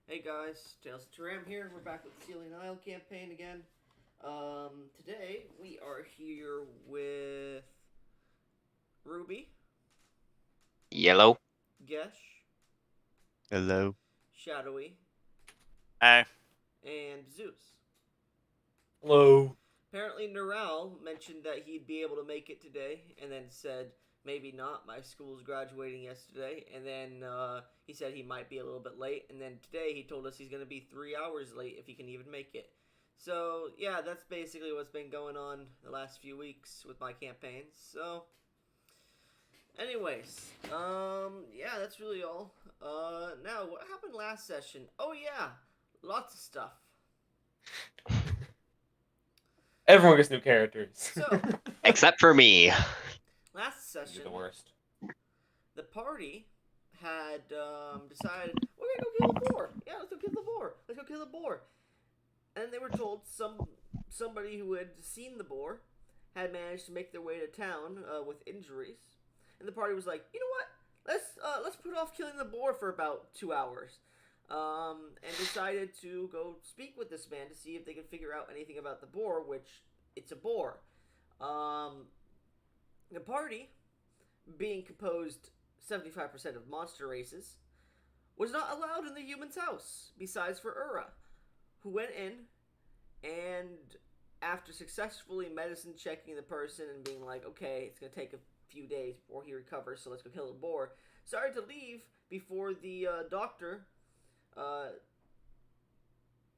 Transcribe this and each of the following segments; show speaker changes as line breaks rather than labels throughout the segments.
Hey guys, Tales of Taram here. We're back with the Ceilia and Isle campaign again. Today we are here with Ruby,
Yellow.
Gesh,
Hello.
Shadowy,
Hey.
and Zeus.
Hello.
Apparently, Neural mentioned that he'd be able to make it today, and then said maybe not. My school's graduating yesterday, and then he said he might be a little bit late, and then today he told us he's going to be 3 hours late if he can even make it. So yeah, that's basically what's been going on the last few weeks with my campaigns. So, anyways, yeah, that's really all. Now what happened last session? Oh yeah, lots of stuff.
Everyone gets new characters.
So
Except for me.
last
You're
session,
the worst.
the party had decided we're gonna go kill the boar. Yeah, let's go kill the boar. Let's go kill the boar. And they were told somebody who had seen the boar had managed to make their way to town with injuries, and the party was like, you know what? Let's put off killing the boar for about 2 hours, and decided to go speak with this man to see if they could figure out anything about the boar, which it's a boar. Um, the party, being composed 75% of monster races, was not allowed in the human's house, besides for Ura, who went in and, after successfully medicine checking the person and being like, okay, it's going to take a few days before he recovers, so let's go kill the boar, started to leave before the doctor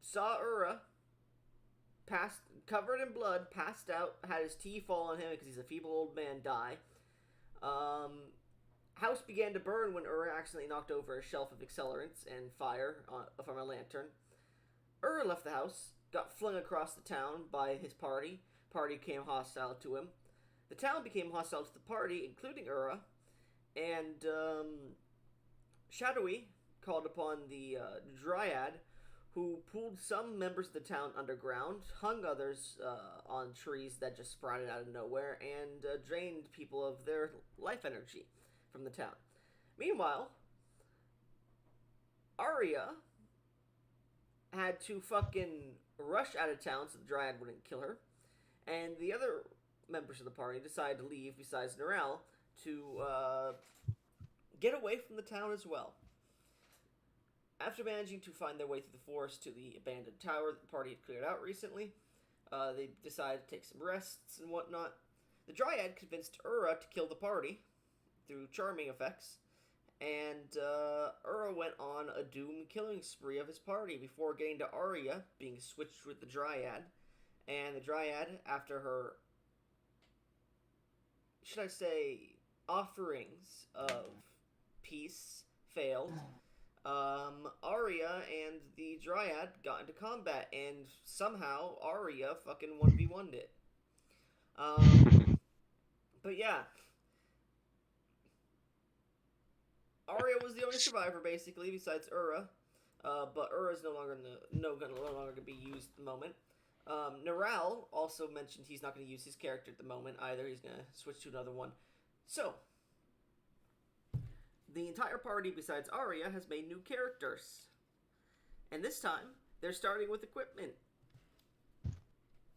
saw Ura, passed, covered in blood, passed out, had his tea fall on him because he's a feeble old man, die. House began to burn when Ura accidentally knocked over a shelf of accelerants and fire from a lantern. Ura left the house, got flung across the town by his party. Party became hostile to him. The town became hostile to the party, including Ura, and Shadowy called upon the Dryad, who pulled some members of the town underground, hung others on trees that just sprouted out of nowhere, and drained people of their life energy from the town. Meanwhile, Arya had to fucking rush out of town so the Dryad wouldn't kill her, and the other members of the party decided to leave besides Norel to get away from the town as well. After managing to find their way through the forest to the abandoned tower that the party had cleared out recently, they decided to take some rests and whatnot. The Dryad convinced Ura to kill the party through charming effects, and Ura went on a doom killing spree of his party before getting to Arya, being switched with the Dryad. And the Dryad, after her, should I say, offerings of peace failed, Arya and the Dryad got into combat, and somehow Arya fucking 1v1'd it. But yeah, Arya was the only survivor basically, besides Ura. But Ura's no longer going to be used at the moment. Naral also mentioned he's not going to use his character at the moment either. He's going to switch to another one. So, the entire party besides Arya has made new characters. And this time, they're starting with equipment.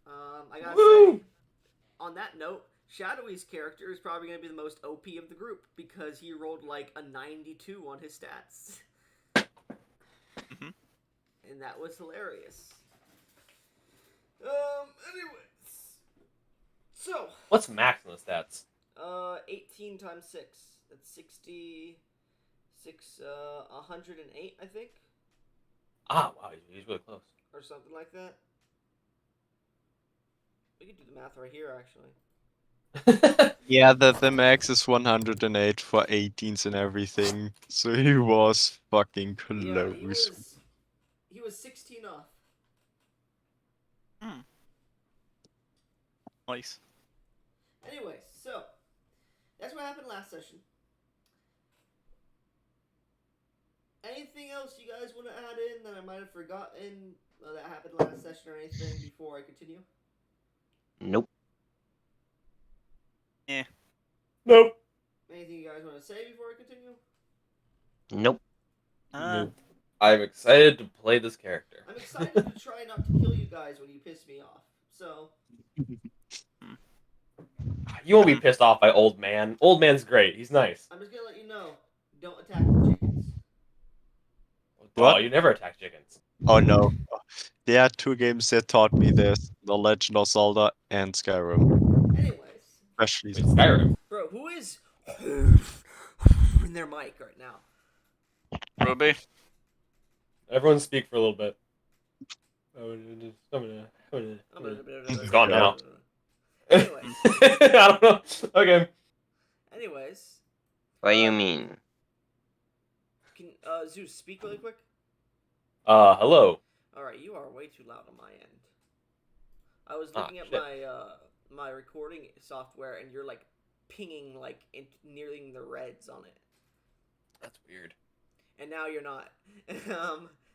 I gotta say, on that note, Shadowy's character is probably going to be the most OP of the group because he rolled like a 92 on his stats.
Mm-hmm.
And that was hilarious. Anyways. So.
What's maximum stats?
18 times 6. That's 66, 108, I think.
Ah, wow, he's really close.
Or something like that. We could do the math right here, actually.
Yeah, the max is 108 for 18s and everything. So he was fucking close.
Yeah, he was 16 off.
Nice.
Anyways, so that's what happened last session. Anything else you guys want to add in that I might have forgotten that happened last session or anything before I continue?
Nope.
Yeah.
Anything you guys want to say before I continue?
Nope.
Nope. I'm excited to play this character.
I'm excited to try not to kill you guys when you piss me off. So,
You won't be pissed off by Old Man. Old Man's great. He's nice.
I'm just gonna let you know, don't attack the chickens.
What?
Oh, you never attack chickens.
Oh no. There are two games that taught me this: The Legend of Zelda and Skyrim.
Anyways,
Especially
Wait, Skyrim.
bro, who is in their mic right now?
Ruby.
Everyone speak for a little bit. It's gone now.
Anyways,
I don't know. Okay.
anyways,
What do you mean?
can Zeus speak really quick?
Hello.
All right, you are way too loud on my end. I was
Ah,
looking at
shit.
my recording software, and you're like pinging like nearing the reds on it,
That's weird.
and now you're not.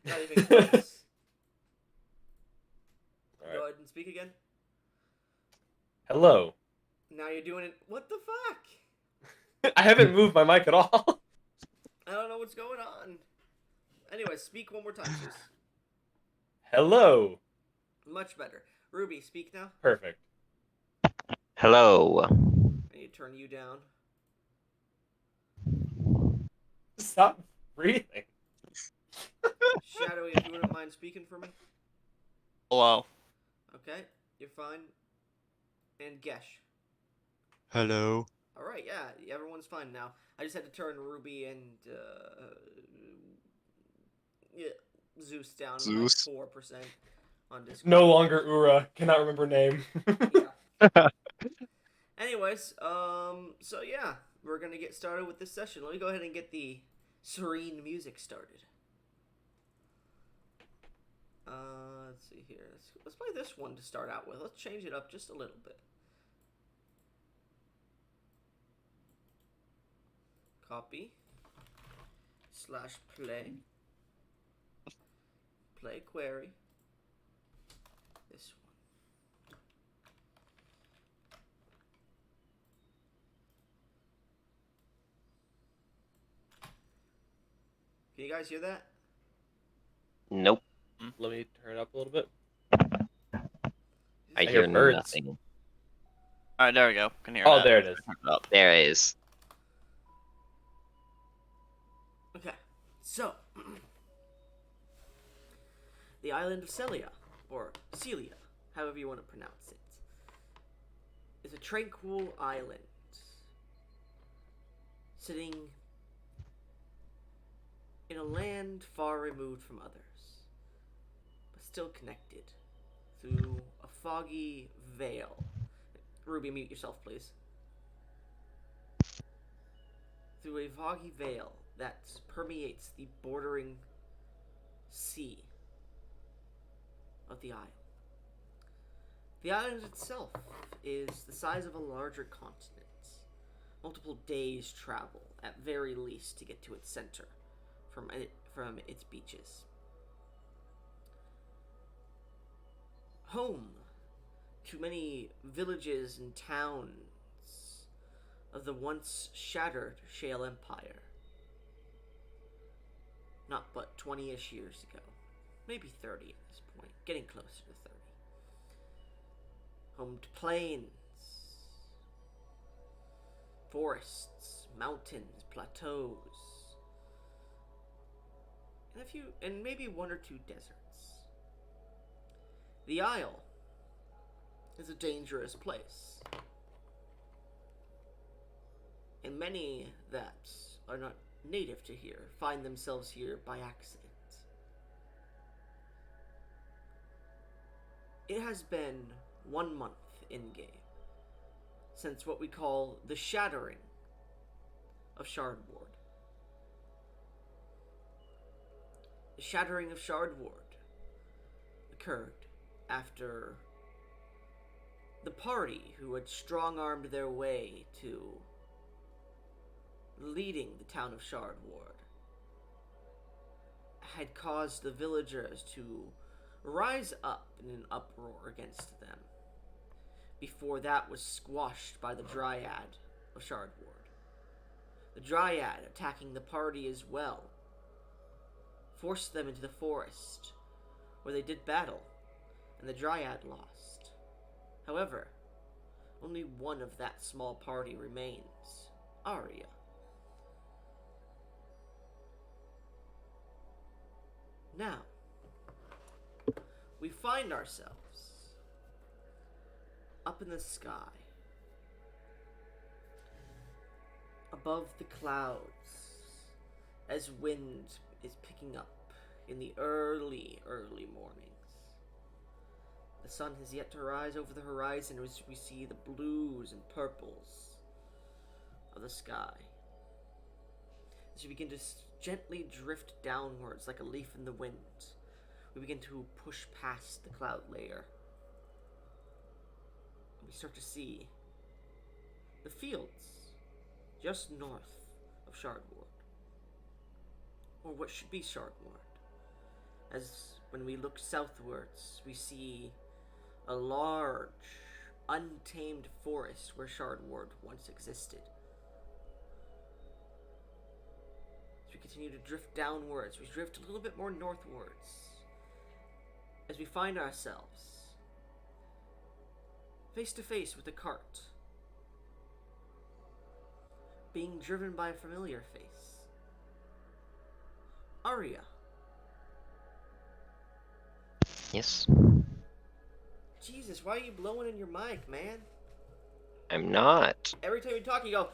Not even close.
All
Go
right.
ahead and speak again.
Hello.
Now you're doing it. What the fuck?
I haven't moved my mic at all.
I don't know what's going on. Anyway, speak one more time, Zeus.
Hello.
Much better. Ruby, speak now.
Perfect.
Hello.
I need to turn you down.
Stop breathing.
Shadowy, if you wouldn't mind speaking for me.
Hello.
Okay, you're fine. And Gesh.
hello.
Alright, yeah, everyone's fine now. I just had to turn Ruby and yeah, Zeus down
Zeus.
like 4% on Discord.
No longer Ura. Cannot remember name.
Yeah. Anyways, so yeah, we're gonna get started with this session. Let me go ahead and get the serene music started. Let's see here. Let's play this one to start out with. Let's change it up just a little bit. Copy. /play. Play query. This one. Can you guys hear that?
Nope.
Let me turn it up a little bit.
I
hear
hear
birds.
nothing.
Alright, there we go. Can hear
Oh,
that.
there it is.
Up.
There it is.
Okay, so the island of Ceilia, or Ceilia, however you want to pronounce it, is a tranquil island sitting in a land far removed from others, but still connected through a foggy veil. Ruby, mute yourself, please. Through a foggy veil that permeates the bordering sea of the isle. The island itself is the size of a larger continent. Multiple days' travel, at very least, to get to its center from its beaches. Home to many villages and towns of the once shattered Shale Empire. Not but 20-ish years ago. Maybe 30 at this point. Getting closer to 30. Home to plains, forests, mountains, plateaus, and maybe one or two deserts. The Isle is a dangerous place, and many that are not native to here find themselves here by accident. It has been 1 month in-game since what we call the shattering of Shardward. The shattering of Shardward occurred after the party who had strong-armed their way to leading the town of Shardward had caused the villagers to rise up in an uproar against them before that was squashed by the Dryad of Shardward. The Dryad attacking the party as well, forced them into the forest, where they did battle, and the Dryad lost. However, only one of that small party remains, Arya. Now, we find ourselves up in the sky, above the clouds, as wind is picking up in the early mornings. The sun has yet to rise over the horizon as we see the blues and purples of the sky. As we begin to gently drift downwards like a leaf in the wind, we begin to push past the cloud layer. We start to see the fields just north of Shardward, or what should be Shardward. As when we look southwards, we see a large, untamed forest where Shardward once existed. As we continue to drift downwards, we drift a little bit more northwards, as we find ourselves face to face with a cart, being driven by a familiar face. Arya.
Yes.
Jesus, why are you blowing in your mic, man?
I'm not.
Every time you talk, you go.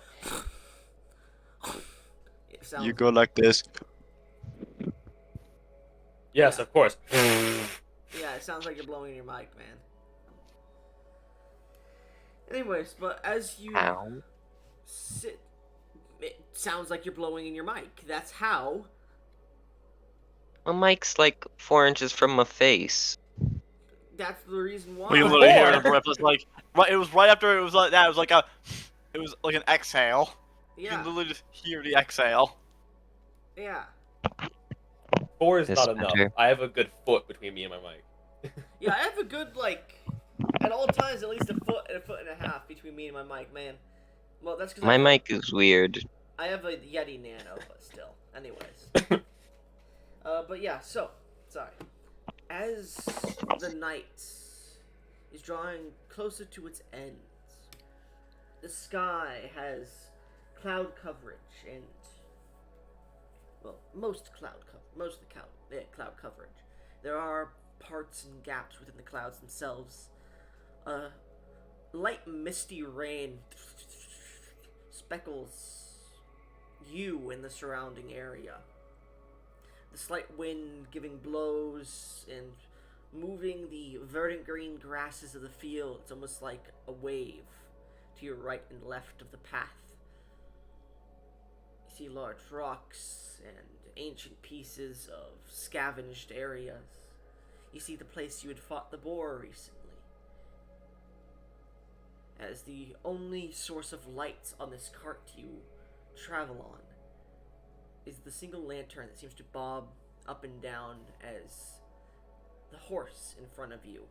It sounds.
You go like this.
Yes, of course.
Yeah, it sounds like you're blowing in your mic, man. Anyways, but as you
Ow.
sit, it sounds like you're blowing in your mic. That's how.
My mic's like 4 inches from my face.
That's the reason why.
We can literally hear the breath. Was like, right. It was right after it was like that. It was like an exhale. You
Yeah,
can literally just hear the exhale.
yeah,
4 is
This
not enough.
better.
I have a good foot between me and my mic.
yeah. I have a good at all times at least a foot and a half between me and my mic, man. Well, that's because
My mic is weird.
I have a Yeti Nano, but still. Anyways. But yeah, so, sorry. As the night is drawing closer to its end, the sky has cloud coverage and, well, most of the cloud coverage. There are parts and gaps within the clouds themselves. Light misty rain speckles you in the surrounding area. The slight wind giving blows and moving the verdant green grasses of the fields almost like a wave to your right and left of the path. You see large rocks and ancient pieces of scavenged areas. You see the place you had fought the boar recently. As the only source of light on this cart you travel on is the single lantern that seems to bob up and down as the horse in front of you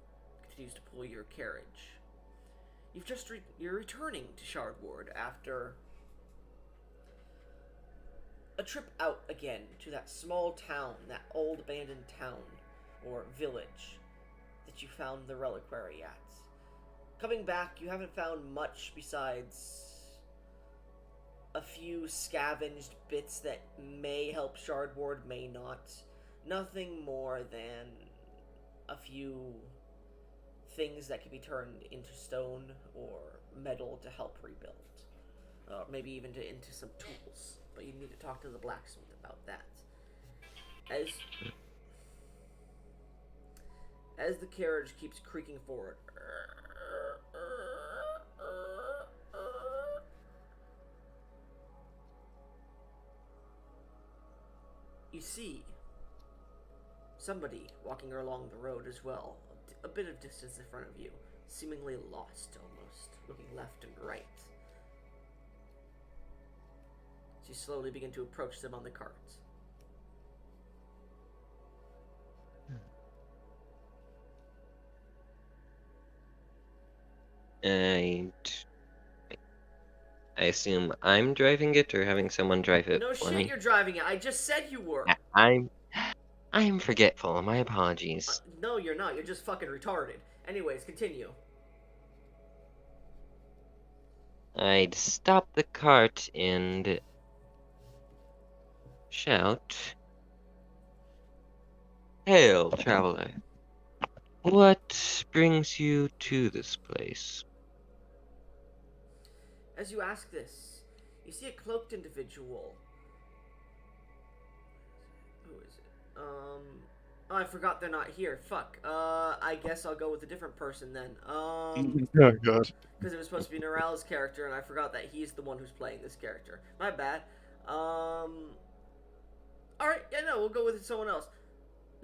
continues to pull your carriage. You're returning to Shardward after a trip out again to that small town, that old abandoned town or village that you found the reliquary at. Coming back, you haven't found much besides a few scavenged bits that may help Shardward, may not. Nothing more than a few things that can be turned into stone or metal to help rebuild. Maybe even into some tools. But you need to talk to the blacksmith about that. As the carriage keeps creaking forward, you see somebody walking along the road as well, a bit of distance in front of you, seemingly lost almost, looking left and right. So you slowly begin to approach them on the cart.
I assume I'm driving it or having someone drive it
No
for
shit,
me.
you're driving it. I just said you were.
I am forgetful. My apologies.
No, you're not. You're just fucking retarded. Anyways, continue.
I'd stop the cart and shout, "Hail, traveler! What brings you to this place?"
As you ask this, you see a cloaked individual. Who is it? Oh, I forgot they're not here. Fuck. I guess I'll go with a different person then.
Oh god.
Because it was supposed to be Norell's character, and I forgot that he's the one who's playing this character. My bad. Alright, yeah, no, we'll go with someone else.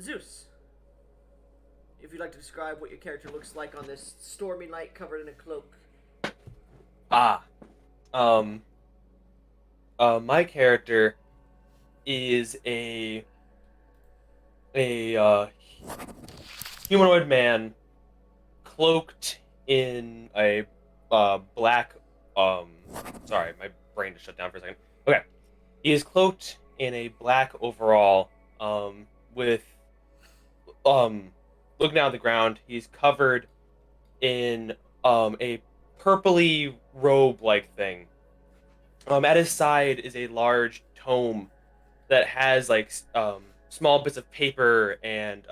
Zeus. If you'd like to describe what your character looks like on this stormy night covered in a cloak.
My character is a humanoid man cloaked in a black sorry, my brain just shut down for a second. Okay. He is cloaked in a black overall with looking down at the ground. He's covered in a purpley robe like thing. At his side is a large tome that has like small bits of paper and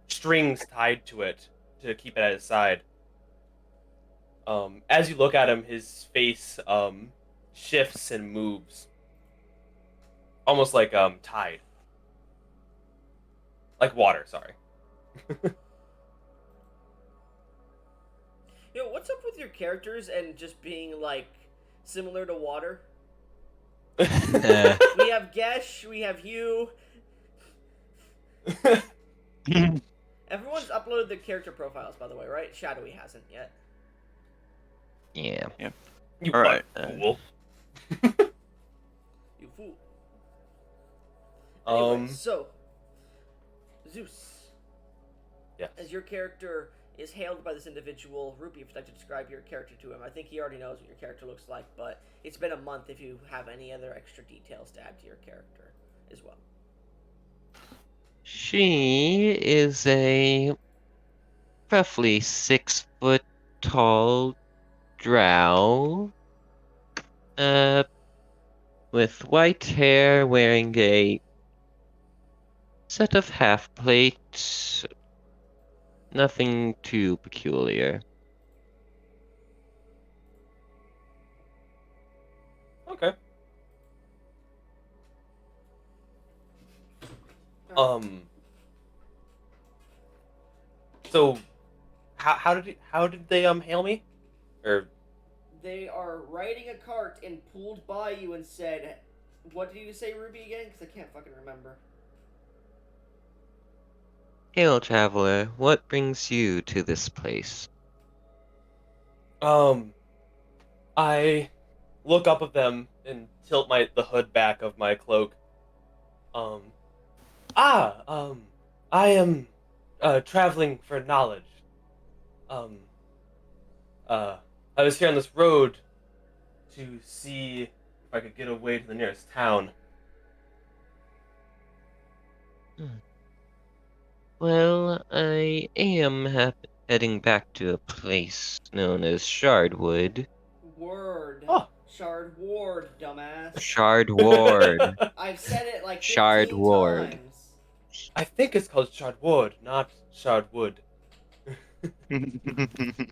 strings tied to it to keep it at his side. As you look at him, his face shifts and moves, almost like tide, like water. Sorry.
Yo, what's up with your characters and just being, like, similar to water? We have Gesh, we have you. Everyone's uploaded their character profiles, by the way, right? Shadowy hasn't yet.
Yeah.
You
Alright.
fool.
You fool. Anyway,
Um.
so, Zeus,
Yes.
as your character is hailed by this individual, Ruby, if you'd like to describe your character to him. I think he already knows what your character looks like, but it's been a month if you have any other extra details to add to your character as well.
She is a roughly 6 foot tall drow, with white hair, wearing a set of half plates. Nothing too peculiar.
Okay. So, how did they hail me, or
They are riding a cart and pulled by you and said, "What did you say, Ruby, again? Because I can't fucking remember."
Hail, traveler, what brings you to this place?
I look up at them and tilt the hood back of my cloak. I am traveling for knowledge. I was here on this road to see if I could get away to the nearest town.
Well, I am heading back to a place known as Shardwood.
Word.
Oh.
Shard Ward, dumbass.
Shard Ward.
I've said it like 15
Shard Ward.
times.
I think it's called Shardwood, not Shardwood.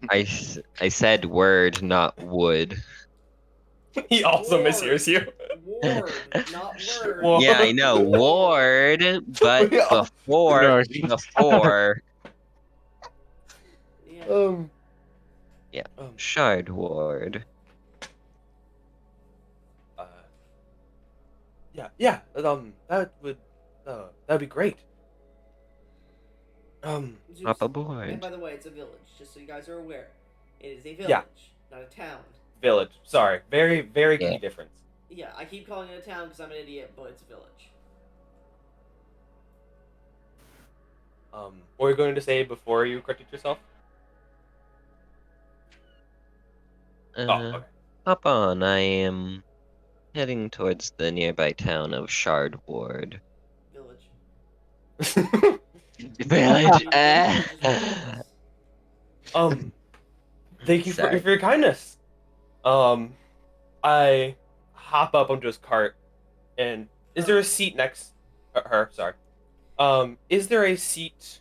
I said word, not wood.
He also
Ward.
mishears you.
Ward, not word.
Ward.
Yeah, I know, ward, but
No.
before,
Yeah.
Yeah. Shard Ward.
Yeah. That'd be great.
Zeus.
Hop aboard.
And by the way, it's a village, just so you guys are aware. It is a village,
Yeah.
not a town.
Village. Sorry. Very, very
Yeah.
key difference.
Yeah, I keep calling it a town because I'm an idiot, but it's a village.
What were you going to say before you corrected yourself? Okay.
Hop on, I am heading towards the nearby town of Shard Ward.
Village.
Village.
Thank you for
Sorry.
your kindness. I hop up onto his cart, and is there a seat next her? Sorry. Is there a seat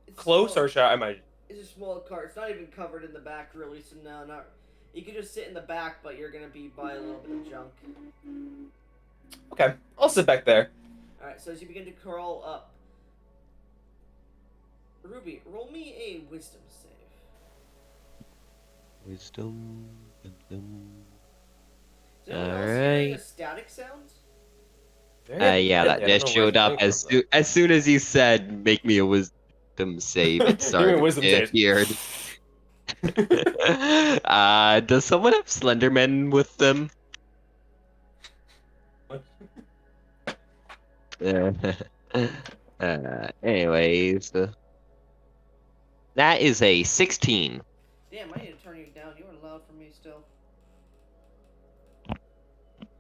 It's
close,
small.
or should I might?
It's a small car. It's not even covered in the back, really. So no, not. You could just sit in the back, but you're gonna be by a little bit of junk.
Okay, I'll sit back there.
All right. So as you begin to crawl up, Ruby, roll me a wisdom save.
Wisdom.
Is anyone else hearing a
Alright.
static sound?
Yeah, that
I don't
just
know where
showed
it's
up
coming from,
as soon as you said make me a wisdom save, it
though. Give me a
started.
wisdom
It
save.
appeared. Does someone have Slenderman with them? Anyways, that is a 16.
Damn, I need to turn you down. You are loud for me still.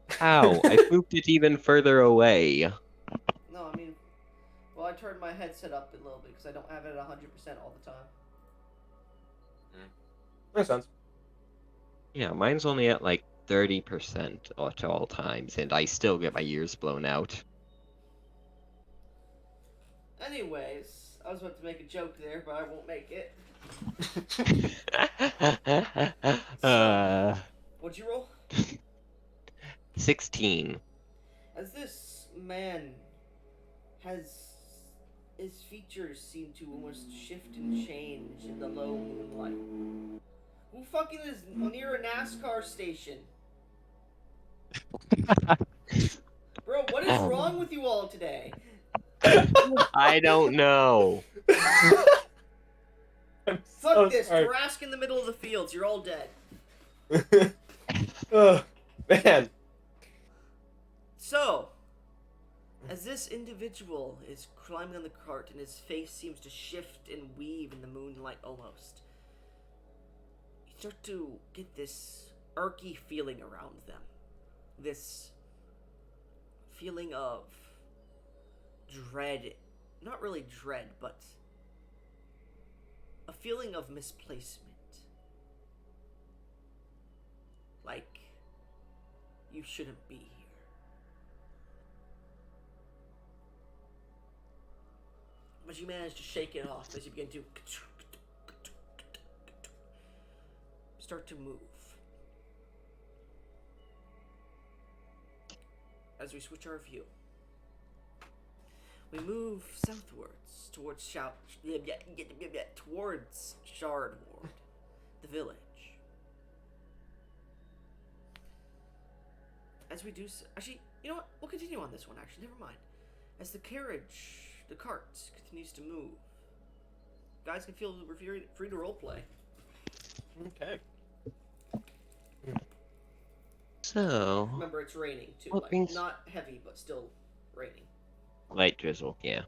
How? I moved it even further away.
No, I mean, well, I turned my headset up a little bit because I don't have it at 100% all the time.
Makes sense.
Yeah, mine's only at like 30% at all times, and I still get my ears blown out.
Anyways, I was about to make a joke there, but I won't make it. What'd you roll?
16.
As this man has his features seem to almost shift and change in the low moonlight. Who fucking is near a NASCAR station? Bro, what is wrong with you all today?
I don't know.
I'm
Fuck
so
this,
sorry.
Durask in the middle of the fields, you're all dead.
Oh, man.
So, as this individual is climbing on the cart and his face seems to shift and weave in the moonlight almost, you start to get this irky feeling around them. This feeling of dread. Not really dread, but a feeling of misplacement. Like, you shouldn't be here. But you manage to shake it off as you begin to start to move. As we switch our view, we move southwards towards towards Shardward, the village. As we do so, actually, you know what? We'll continue on this one. Actually, never mind. As the cart continues to move, guys can feel free to roleplay.
Okay.
So,
Remember, it's raining too.
What
Like,
brings-
not heavy, but still raining.
light drizzle, yeah.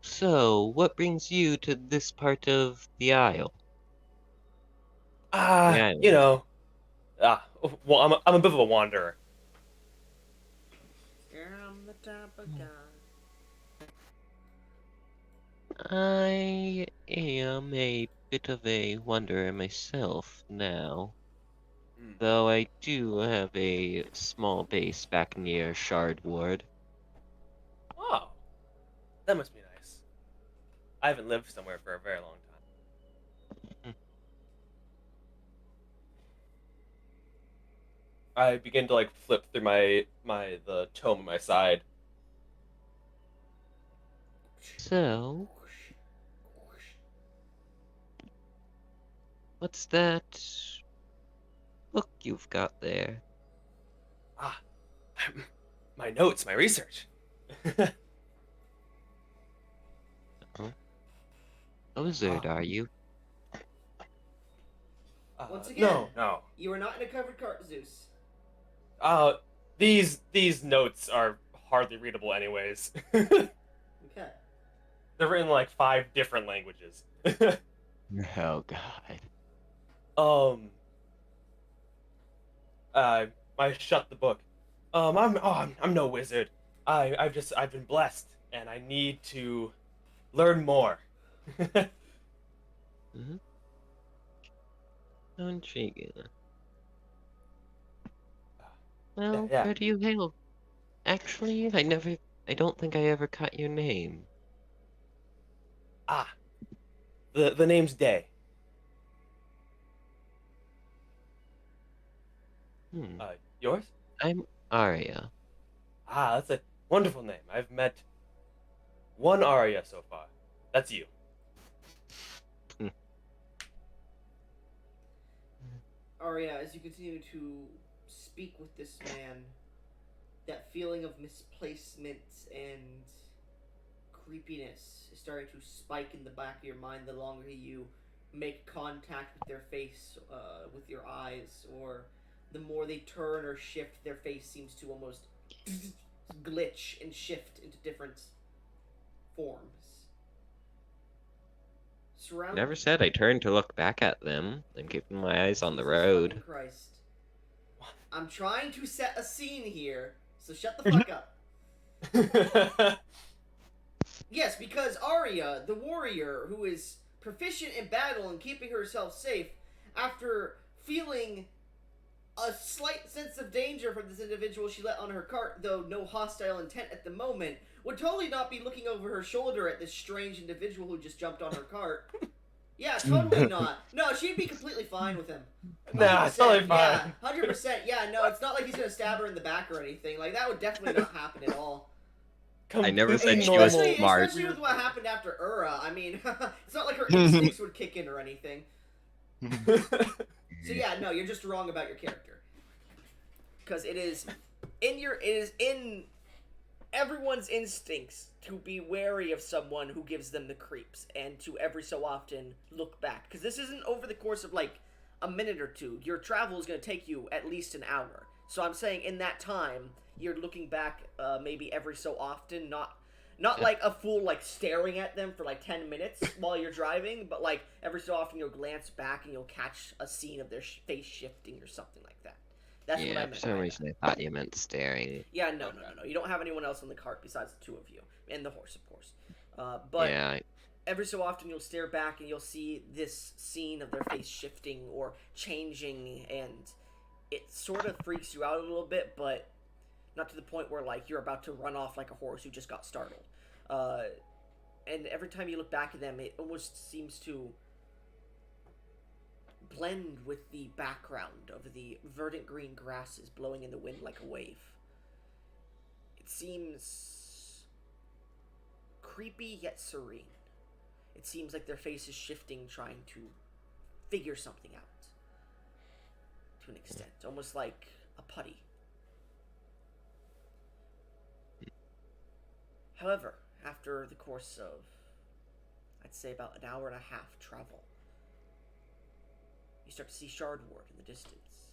So, what brings you to this part of the isle? Yeah.
You know, well, I'm a bit of a wanderer.
I'm the type of guy.
I am a bit of a wanderer myself now. Though I do have a small base back near Shardward.
Oh, that must be nice. I haven't lived somewhere for a very long time. I begin to like flip through the tome on my side.
So, what's that book you've got there?
Ah, my notes, my research.
A wizard, are you?
Once again,
no.
You are not in a covered cart, Zeus.
These notes are hardly readable, anyways.
Okay.
They're written in like 5 different languages.
Oh god.
I shut the book. I'm no wizard. I've been blessed. and I need to learn more.
Mm-hmm. How intriguing. Well,
Yeah.
where do you hail? Actually, I don't think I ever caught your name.
Ah, the name's Day.
Hmm.
Yours?
I'm Arya.
Ah, that's a wonderful name. I've met one Arya so far. That's you.
Arya, as you continue to speak with this man, that feeling of misplacement and creepiness is starting to spike in the back of your mind the longer you make contact with their face, with your eyes, or the more they turn or shift, their face seems to almost glitch and shift into different forms.
Never said I turned to look back at them. I'm keeping my eyes on the
Jesus fucking
road.
Christ. I'm trying to set a scene here, so shut the fuck up. Yes, because Arya, the warrior who is proficient in battle and keeping herself safe, after feeling a slight sense of danger from this individual she let on her cart, though no hostile intent at the moment, would totally not be looking over her shoulder at this strange individual who just jumped on her cart. Yeah, totally not. No, she'd be completely fine with him. 100%,
Nah, it's totally
yeah,
fine.
100%. Yeah, no, it's not like he's gonna stab her in the back or anything. Like, that would definitely not happen at all.
I never said
Completely
she was
normal.
smart.
Especially with what happened after Ura. I mean, it's not like her instincts would kick in or anything. So yeah, no, you're just wrong about your character. Because it is in everyone's instincts to be wary of someone who gives them the creeps and to every so often look back. Because this isn't over the course of like a minute or two. Your travel is going to take you at least an hour. So I'm saying in that time, you're looking back maybe every so often, not like a fool like staring at them for like 10 minutes while you're driving, but like every so often you'll glance back and you'll catch a scene of their face shifting or something like that. That's what I
Yeah,
meant
for some
by
reason
that.
I thought you meant staring.
Yeah, no. You don't have anyone else on the cart besides the two of you and the horse, of course. But
Yeah,
every so often you'll stare back and you'll see this scene of their face shifting or changing, and it sort of freaks you out a little bit, but not to the point where like you're about to run off like a horse who just got startled. And every time you look back at them, it almost seems to blend with the background of the verdant green grasses blowing in the wind like a wave. It seems creepy yet serene. It seems like their face is shifting, trying to figure something out. To an extent. Almost like a putty. However, after the course of, I'd say about an hour and a half travel, you start to see Shardward in the distance.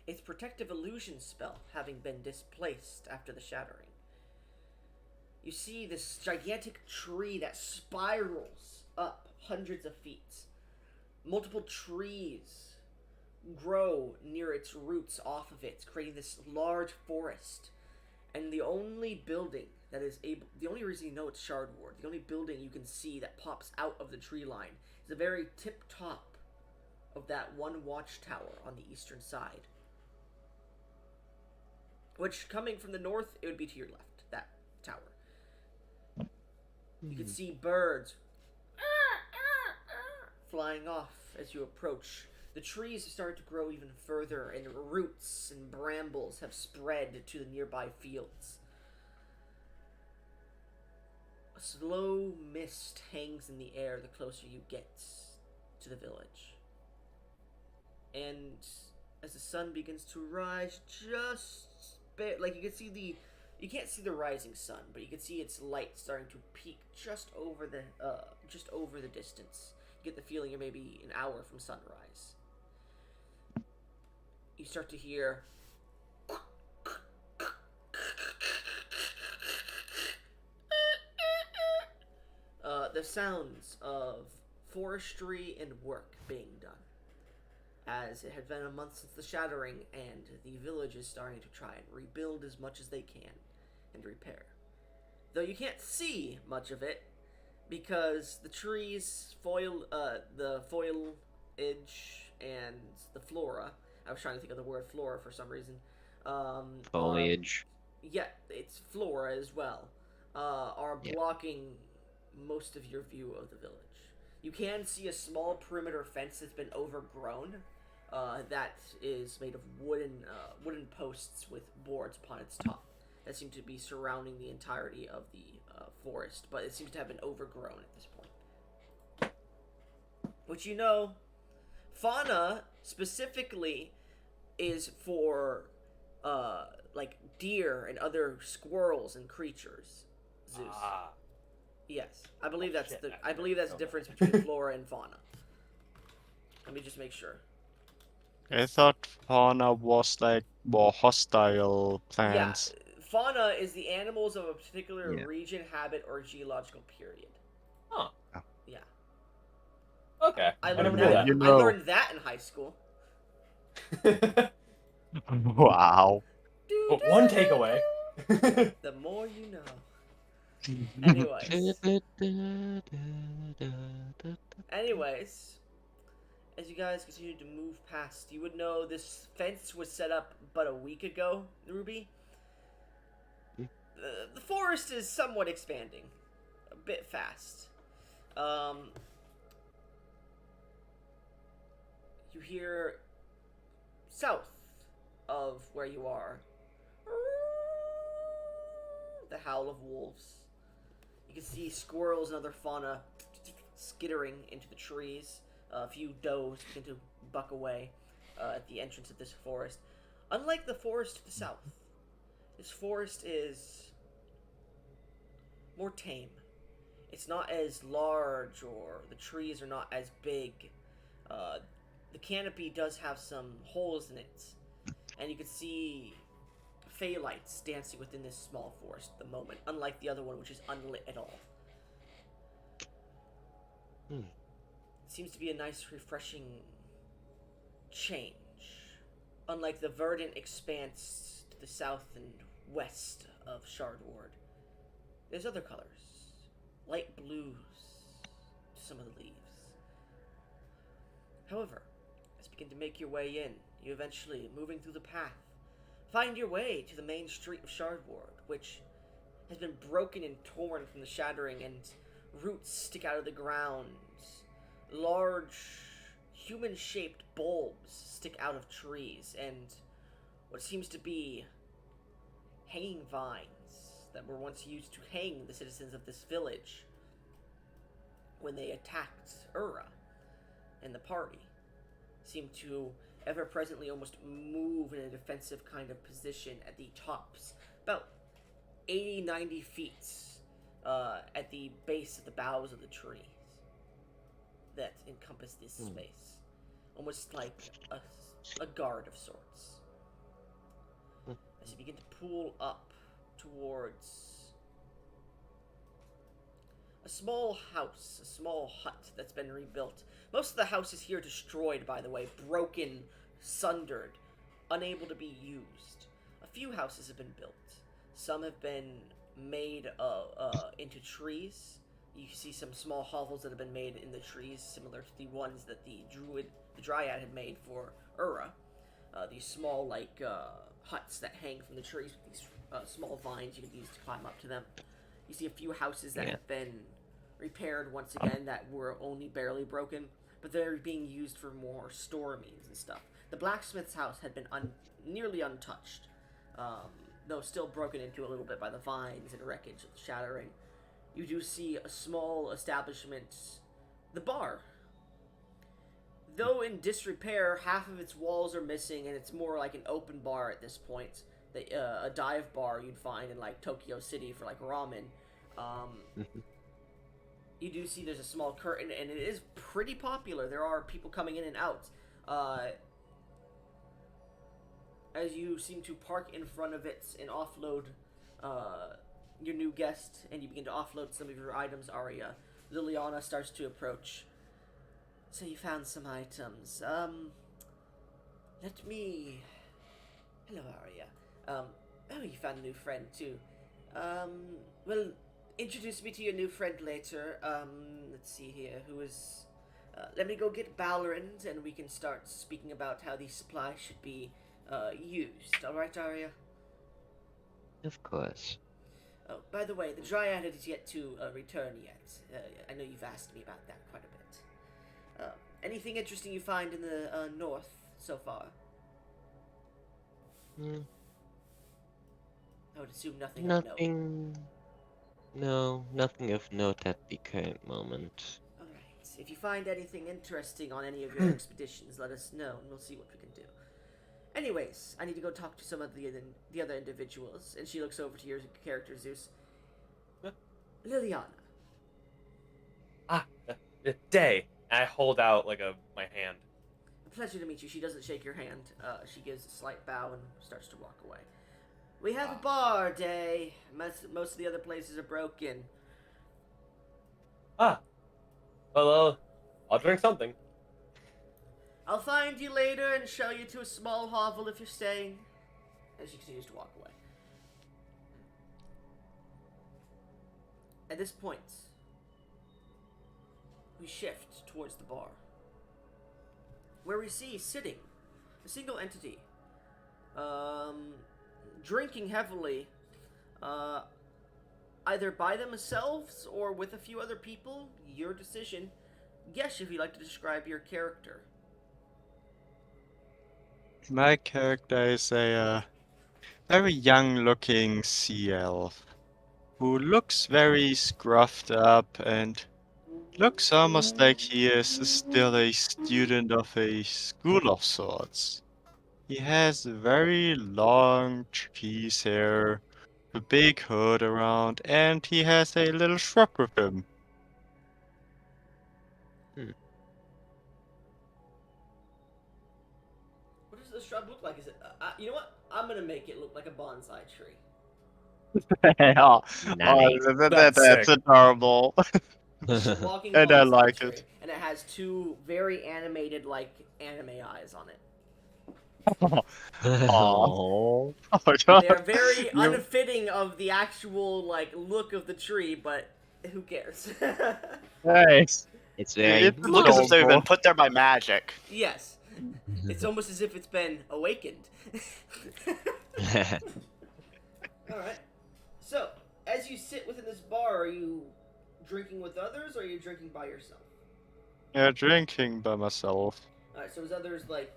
Its protective illusion spell having been displaced after the shattering. You see this gigantic tree that spirals up hundreds of feet. Multiple trees grow near its roots off of it, creating this large forest. And the only building that is able, the only reason you know it's Shardward, the only building you can see that pops out of the tree line is the very tip top of that one watchtower on the eastern side. Which, coming from the north, it would be to your left, that tower. You can see birds flying off as you approach. The trees have started to grow even further, and roots and brambles have spread to the nearby fields. A slow mist hangs in the air the closer you get to the village. And as the sun begins to rise, like you can't see the rising sun, but you can see its light starting to peak just over the distance. You get the feeling you're maybe an hour from sunrise. You start to hear the sounds of forestry and work being done, as it had been a month since the shattering, and the village is starting to try and rebuild as much as they can and repair. though you can't see much of it because the trees, the foliage, and the flora. I was trying to think of the word flora for some reason. Are
Foliage.
yeah, it's flora as well. Are
Yeah.
blocking most of your view of the village. You can see a small perimeter fence that's been overgrown. That is made of wooden posts with boards upon its top that seem to be surrounding the entirety of the forest, but it seems to have been overgrown at this point. Which fauna specifically is for like deer and other squirrels and creatures. Zeus.
Ah.
Yes, I believe that's
shit,
the
I
the
know
difference
that.
between flora and fauna. Let me just make sure.
I thought fauna was like more hostile
Yeah,
plants.
fauna is the animals of a particular
Yeah.
region, habit, or geological period.
Huh.
Yeah.
Okay.
I
I never
learned
knew
that.
that.
I learned that in high school.
Wow.
But one takeaway.
The more you know. Anyways, as you guys continue to move past, you would know this fence was set up but a week ago, Ruby. The forest is somewhat expanding, a bit fast. You hear south of where you are the howl of wolves. You can see squirrels and other fauna skittering into the trees. A few does begin to buck away at the entrance of this forest. Unlike the forest to the south, this forest is more tame. It's not as large, or the trees are not as big. The canopy does have some holes in it, and you can see fey lights dancing within this small forest at the moment, unlike the other one, which is unlit at all. It seems to be a nice, refreshing change. Unlike the verdant expanse to the south and west of Shardward, there's other colors, light blues to some of the leaves. However, as you begin to make your way in, you eventually, moving through the path, find your way to the main street of Shardward, which has been broken and torn from the shattering, and roots stick out of the ground. Large, human-shaped bulbs stick out of trees, and what seems to be hanging vines that were once used to hang the citizens of this village when they attacked Ura and the party seem to ever presently almost move in a defensive kind of position at the tops, about 80-90 feet at the base of the boughs of the trees that encompass this space, almost like a guard of sorts. As you begin to pull up towards a small house, a small hut that's been rebuilt. Most of the house is here destroyed, by the way, broken, sundered, unable to be used. A few houses have been built. Some have been made into trees. You see some small hovels that have been made in the trees, similar to the ones that the dryad had made for Ura. These small, huts that hang from the trees with these small vines you can use to climb up to them. You see a few houses that have been repaired once again that were only barely broken, but they're being used for more store means and stuff. The blacksmith's house had been nearly untouched, though still broken into a little bit by the vines and wreckage of the shattering. You do see a small establishment, the bar. Though in disrepair, half of its walls are missing, and it's more like an open bar at this point. A dive bar you'd find in Tokyo City for ramen. You do see there's a small curtain, and it is pretty popular. There are people coming in and out. As you seem to park in front of it and offload your new guest, and you begin to offload some of your items, Arya, Liliana starts to approach. So you found some items. Let me... Hello, Arya. Oh, you found a new friend, too. Well, introduce me to your new friend later. Let's see here. Who is? Let me go get Balrond, and we can start speaking about how these supplies should be used. All right, Arya.
Of course.
Oh, by the way, the Dryad is yet to return yet. I know you've asked me about that quite a bit. Anything interesting you find in the north so far?
Mm,
I would assume nothing of note.
nothing. No, nothing of note at the current moment.
All right. If you find anything interesting on any of your expeditions, let us know, and we'll see what we can do. Anyways, I need to go talk to some of the other individuals, and she looks over to your character, Zeus.
Huh?
Liliana.
Day. And I hold out like my hand.
A pleasure to meet you. She doesn't shake your hand. She gives a slight bow and starts to walk away. We have a bar, Day. Most of the other places are broken.
Well, I'll drink something.
I'll find you later and show you to a small hovel if you're staying. And she continues to walk away. At this point, we shift towards the bar, where we see sitting a single entity, drinking heavily, either by themselves or with a few other people. Your decision. Guess if you'd like to describe your character.
My character is a very young-looking sea elf who looks very scruffed up and looks almost like he is still a student of a school of sorts. He has very long trapeze hair, a big hood around, and he has a little shrub with him.
What does the shrub look like? Is it? You know what? I'm gonna make it look like a bonsai tree.
Oh,
Nice.
That's
that's
sick.
adorable.
It's a walking
And I
bonsai
like
tree,
it.
and it has two very animated, like anime eyes on it.
Aw.
Oh.
Oh my
They are
god.
very
You
unfitting of the actual like look of the tree, but who cares?
nice.
It's very
It's
Look as if they've been
adorable.
put there by magic.
Yes, it's almost as if it's been awakened. All right. So, as you sit within this bar, are you drinking with others, or are you drinking by yourself?
Yeah, drinking by myself.
All right. So, as others like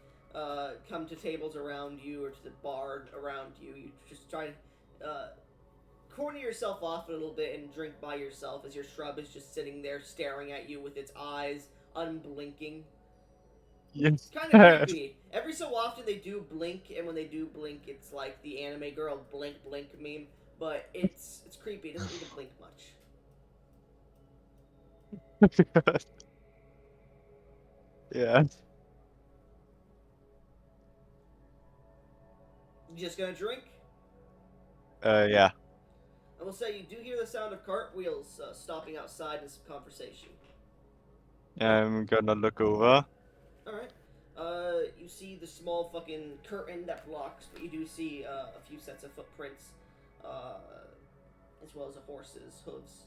come to tables around you or to the bar around you, you just try to corner yourself off a little bit and drink by yourself as your shrub is just sitting there staring at you with its eyes unblinking.
Yes.
It's kind of creepy. Every so often they do blink, and when they do blink, it's like the anime girl blink blink meme. But it's creepy. It doesn't need to blink much.
Yeah.
You just gonna drink?
Yeah.
I will say you do hear the sound of cartwheels stopping outside and some conversation.
I'm gonna look over.
Alright. You see the small fucking curtain that blocks, but you do see a few sets of footprints, as well as a horse's hooves.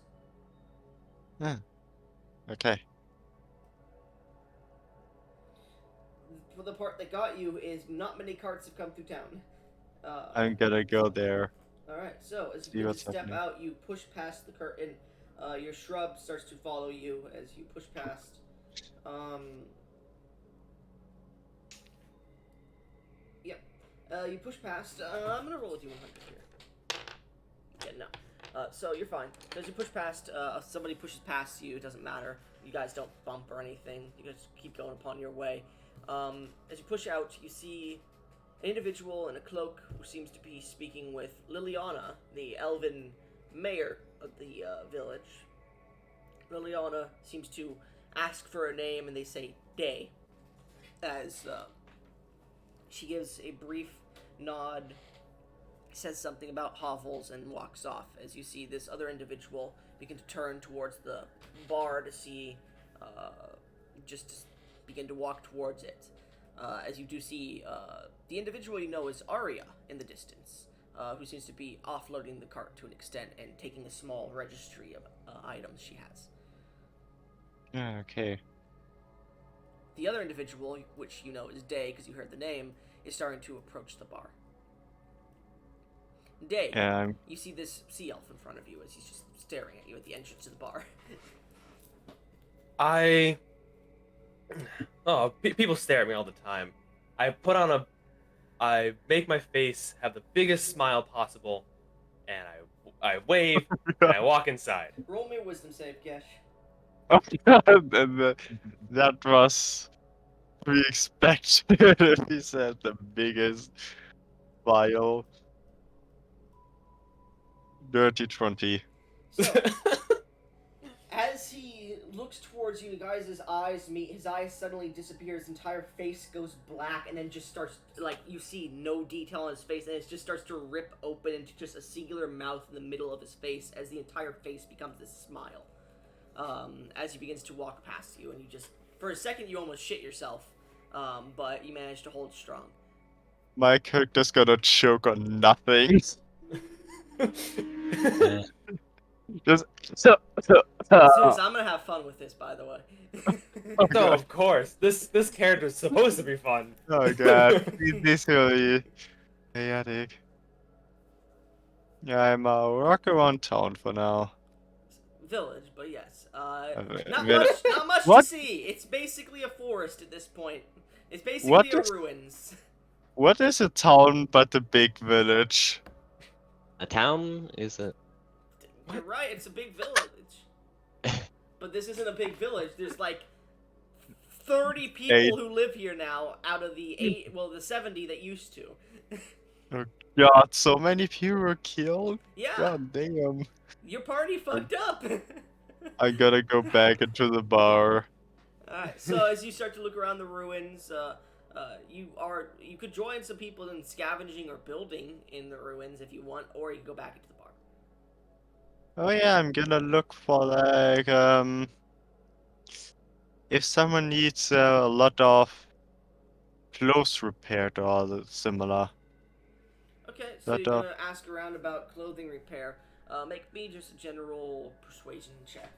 Okay.
For the part that got you is not many carts have come through town.
I'm gonna go there.
Alright, so as you
See
begin to
what's
step
happening.
out, you push past the curtain. Your shrub starts to follow you as you push past. Yep. You push past. I'm gonna roll with you 100 here. Yeah, no. So you're fine. As you push past, somebody pushes past you, it doesn't matter. You guys don't bump or anything. You just keep going upon your way. As you push out, you see an individual in a cloak who seems to be speaking with Liliana, the elven mayor of the village. Liliana seems to ask for a name, and they say Day, as she gives a brief nod, says something about hovels, and walks off. As you see this other individual begin to turn towards the bar to see, just begin to walk towards it. As you do see, the individual you know is Arya in the distance. who seems to be offloading the cart to an extent and taking a small registry of items she has.
Okay.
The other individual, which you know is Day because you heard the name, is starting to approach the bar. Day,
Yeah,
you see this sea elf in front of you as he's just staring at you at the entrance to the bar.
People stare at me all the time. I make my face have the biggest smile possible, and I wave and I walk inside.
Roll me a wisdom save, Gesh.
that was to be expected if he said the biggest file. Dirty 20.
So, as he looks towards you, guys' eyes meet. His eyes suddenly disappear. His entire face goes black, and then just starts like you see no detail on his face, and it just starts to rip open into just a singular mouth in the middle of his face, as the entire face becomes this smile. As he begins to walk past you, and you just for a second you almost shit yourself, but you manage to hold strong.
My character's gonna choke on nothing.
Uh,
Just
Zeus, I'm gonna have fun with this, by the way.
No, of course. This character is supposed to be fun.
oh god, this really chaotic. Yeah, I'm walk around town for now.
Village, but yes.
Not
Not much
What?
to see. It's basically a forest at this point. It's basically
What
a
is-
ruins.
What is a town but a big village?
a town is a.
You're right, it's a big village. But this isn't a big village. There's like 30 people
Eight.
who live here now out of the the 70 that used to.
God, so many people were killed.
Yeah,
God damn.
your party fucked up.
I gotta go back into the bar.
Alright, so as you start to look around the ruins, you could join some people in scavenging or building in the ruins if you want, or you can go back into the bar.
Oh yeah, I'm gonna look for like if someone needs a lot of clothes repaired or similar.
Okay, so
That
you're gonna ask around about clothing repair. Make me just a general persuasion check.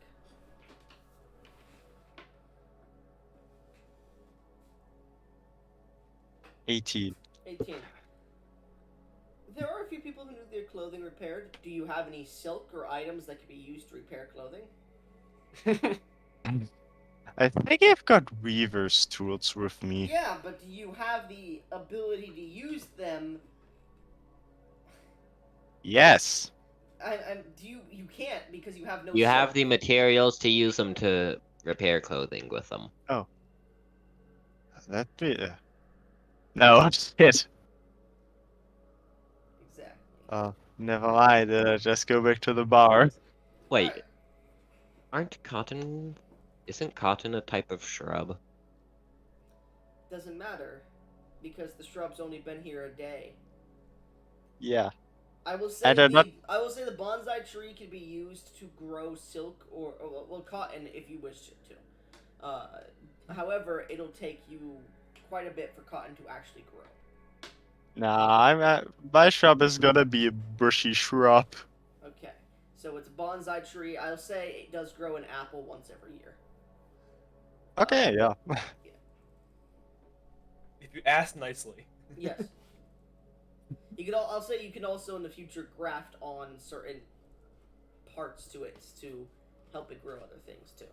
18.
18. There are a few people who need their clothing repaired. Do you have any silk or items that could be used to repair clothing?
I think I've got weaver's tools with me.
Yeah, but do you have the ability to use them?
Yes.
You can't because you have no
You have
silk.
the materials to use them to repair clothing with them.
That be no shit.
Exactly.
Never mind. Just go back to the bar.
Wait,
Alright.
isn't cotton a type of shrub?
Doesn't matter because the shrub's only been here a day.
Yeah.
I will say
And they're not-
I will say the bonsai tree can be used to grow silk or well cotton if you wish to. However, it'll take you quite a bit for cotton to actually grow.
Nah, my shrub is gonna be a bushy shrub.
Okay, so it's a bonsai tree. I'll say it does grow an apple once every year.
Okay, yeah.
If you ask nicely.
Yes. I'll say you can also in the future graft on certain parts to it to help it grow other things too.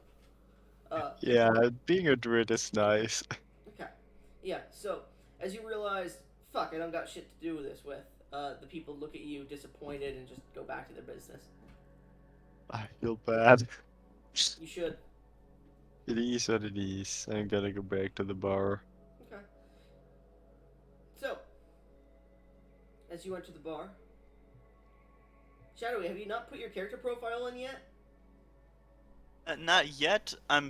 Yeah, being a druid is nice.
Okay. Yeah, so as you realize, fuck, I don't got shit to do with this with, the people look at you disappointed and just go back to their business.
I feel bad.
You should.
It is what it is. I'm gonna go back to the bar.
Okay. So, as you enter the bar, Shadowy, have you not put your character profile in yet?
Not yet. I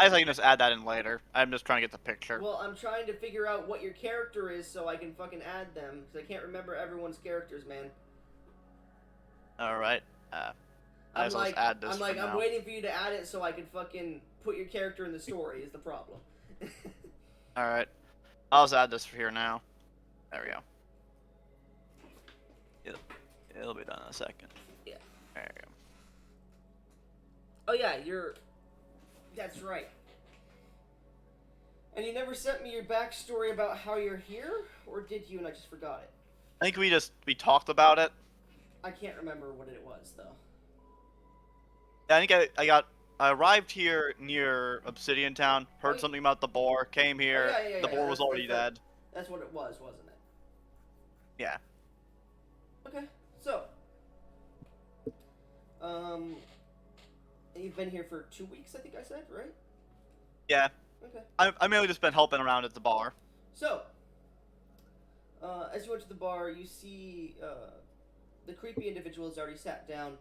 can just add that in later. I'm just trying to get the picture.
Well, I'm trying to figure out what your character is so I can fucking add them, because I can't remember everyone's characters, man.
Alright.
I'm
so let's
like,
add this
I'm
for
like, I'm
now.
waiting for you to add it so I can fucking put your character in the story, is the problem.
Alright. I'll just add this for here now. There we go. It'll be done in a second.
Yeah.
There you go.
Oh yeah, that's right. And you never sent me your backstory about how you're here, or did you and I just forgot it?
I think we talked about it.
I can't remember what it was though.
I think I arrived here near Obsidian Town, heard something about the boar, came here,
Yeah.
the boar was already dead.
That's what it was, wasn't it?
Yeah.
Okay, so, you've been here for 2 weeks, I think I said, right?
Yeah.
Okay.
I mainly just been helping around at the bar.
So, as you enter the bar, you see the creepy individual has already sat down.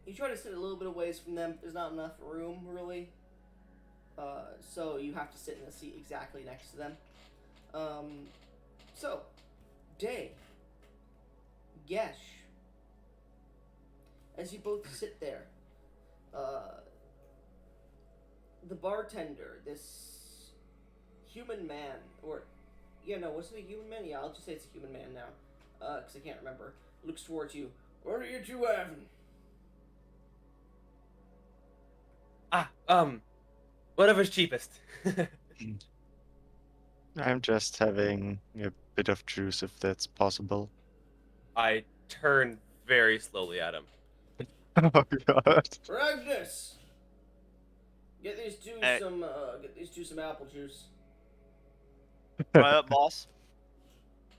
You try to sit a little bit of ways from them. There's not enough room, really. So you have to sit in a seat exactly next to them. So, Day, Gesh, as you both sit there, the bartender, this human man, or, was it a human man? Yeah, I'll just say it's a human man now, because I can't remember, looks towards you. What are you two having?
Whatever's cheapest.
I'm just having a bit of juice if that's possible.
I turn very slowly at him.
Oh god.
Ragnus! Get these two
Hey.
some apple juice.
Right up, boss.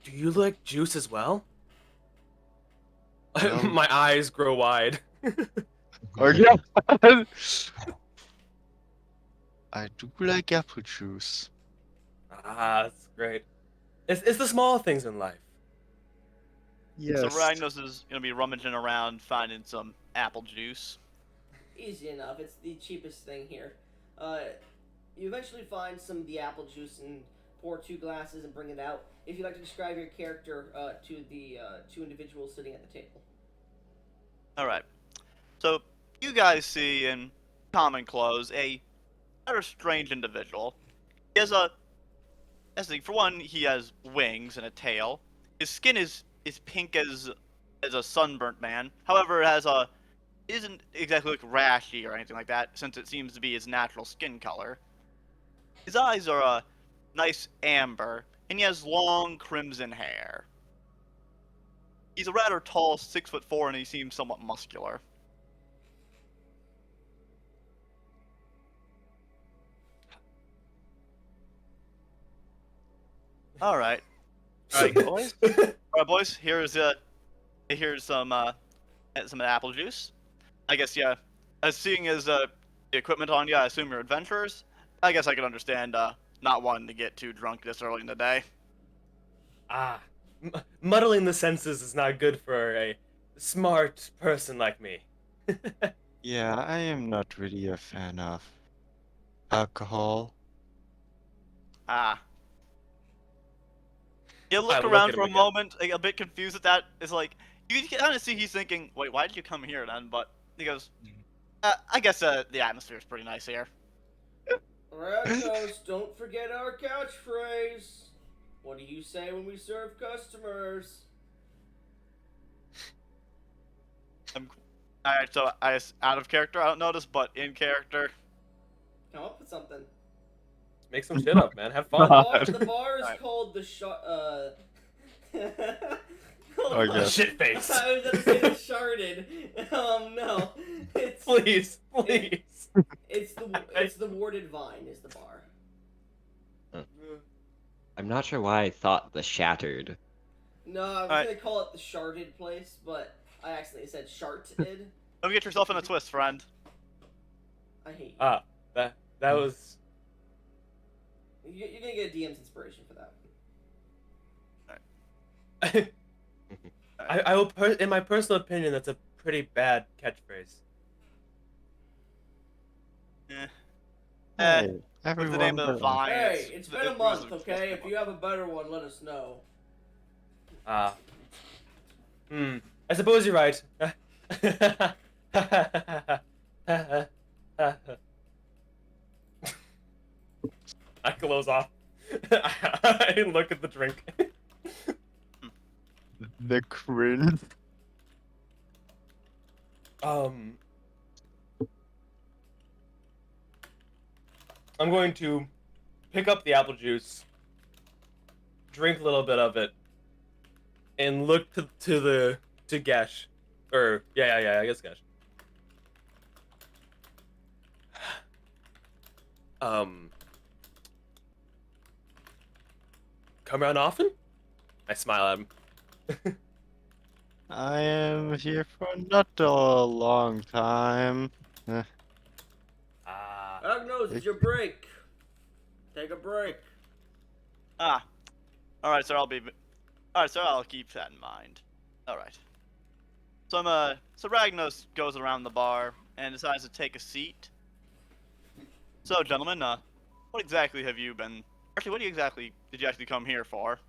Do you like juice as well?
Well-
My eyes grow wide.
Oh god. I do like apple juice.
That's great. It's the small things in life.
Yes.
So Ragnos is gonna be rummaging around finding some apple juice.
Easy enough. It's the cheapest thing here. You eventually find some of the apple juice and pour 2 glasses and bring it out. If you'd like to describe your character to the 2 individuals sitting at the table.
Alright. So, you guys see in common clothes a rather strange individual. He has for one, he has wings and a tail. His skin is pink as a sunburnt man. However, it isn't exactly like rashy or anything like that, since it seems to be his natural skin color. His eyes are a nice amber, and he has long crimson hair. He's a rather tall 6'4", and he seems somewhat muscular. All right, boys. All right, boys. Here's some apple juice. I guess seeing as the equipment on you, I assume you're adventurers. I guess I could understand not wanting to get too drunk this early in the day.
Muddling the senses is not good for a smart person like me.
Yeah, I am not really a fan of alcohol.
Ah. You
I
look
look
around
at
for a
him again.
moment, like, a bit confused at that. It's like you can kind of see he's thinking, "Wait, why did you come here then?" But he goes, "I guess the atmosphere is pretty nice here."
Ragnos, don't forget our catchphrase. What do you say when we serve customers?
Alright, so out of character, I don't notice, but in character.
Come up with something.
Make some shit up, man. Have fun.
The bar is
Alright.
called the
Oh, yeah.
Shit face.
I was gonna say the sharded. No. It's
Please.
it's the warded vine is the bar.
I'm not sure why I thought the shattered.
No, I was
Alright.
gonna call it the sharded place, but I accidentally said sharted.
Don't get yourself in a twist, friend.
I hate you.
That was.
You're gonna get a DM's inspiration for that.
I will. In my personal opinion, that's a pretty bad catchphrase.
Eh.
Hey,
With
everyone.
the name of the vine.
Hey, it's been a
it
month,
was
okay? If you have a better one, let us know.
I suppose you're right. I close off. I look at the drink.
The cringe.
I'm going to pick up the apple juice, drink a little bit of it, and look to Gesh, or yeah, I guess Gesh. Um, come around often? I smile at him.
I am here for not a long time.
Ah,
Agnos, it's your break. Take a break.
Ah, all right, sir. All right, sir. I'll keep that in mind. All right. So Ragnos goes around the bar and decides to take a seat. So, gentlemen, what exactly have you been? Actually, what exactly did you actually come here for?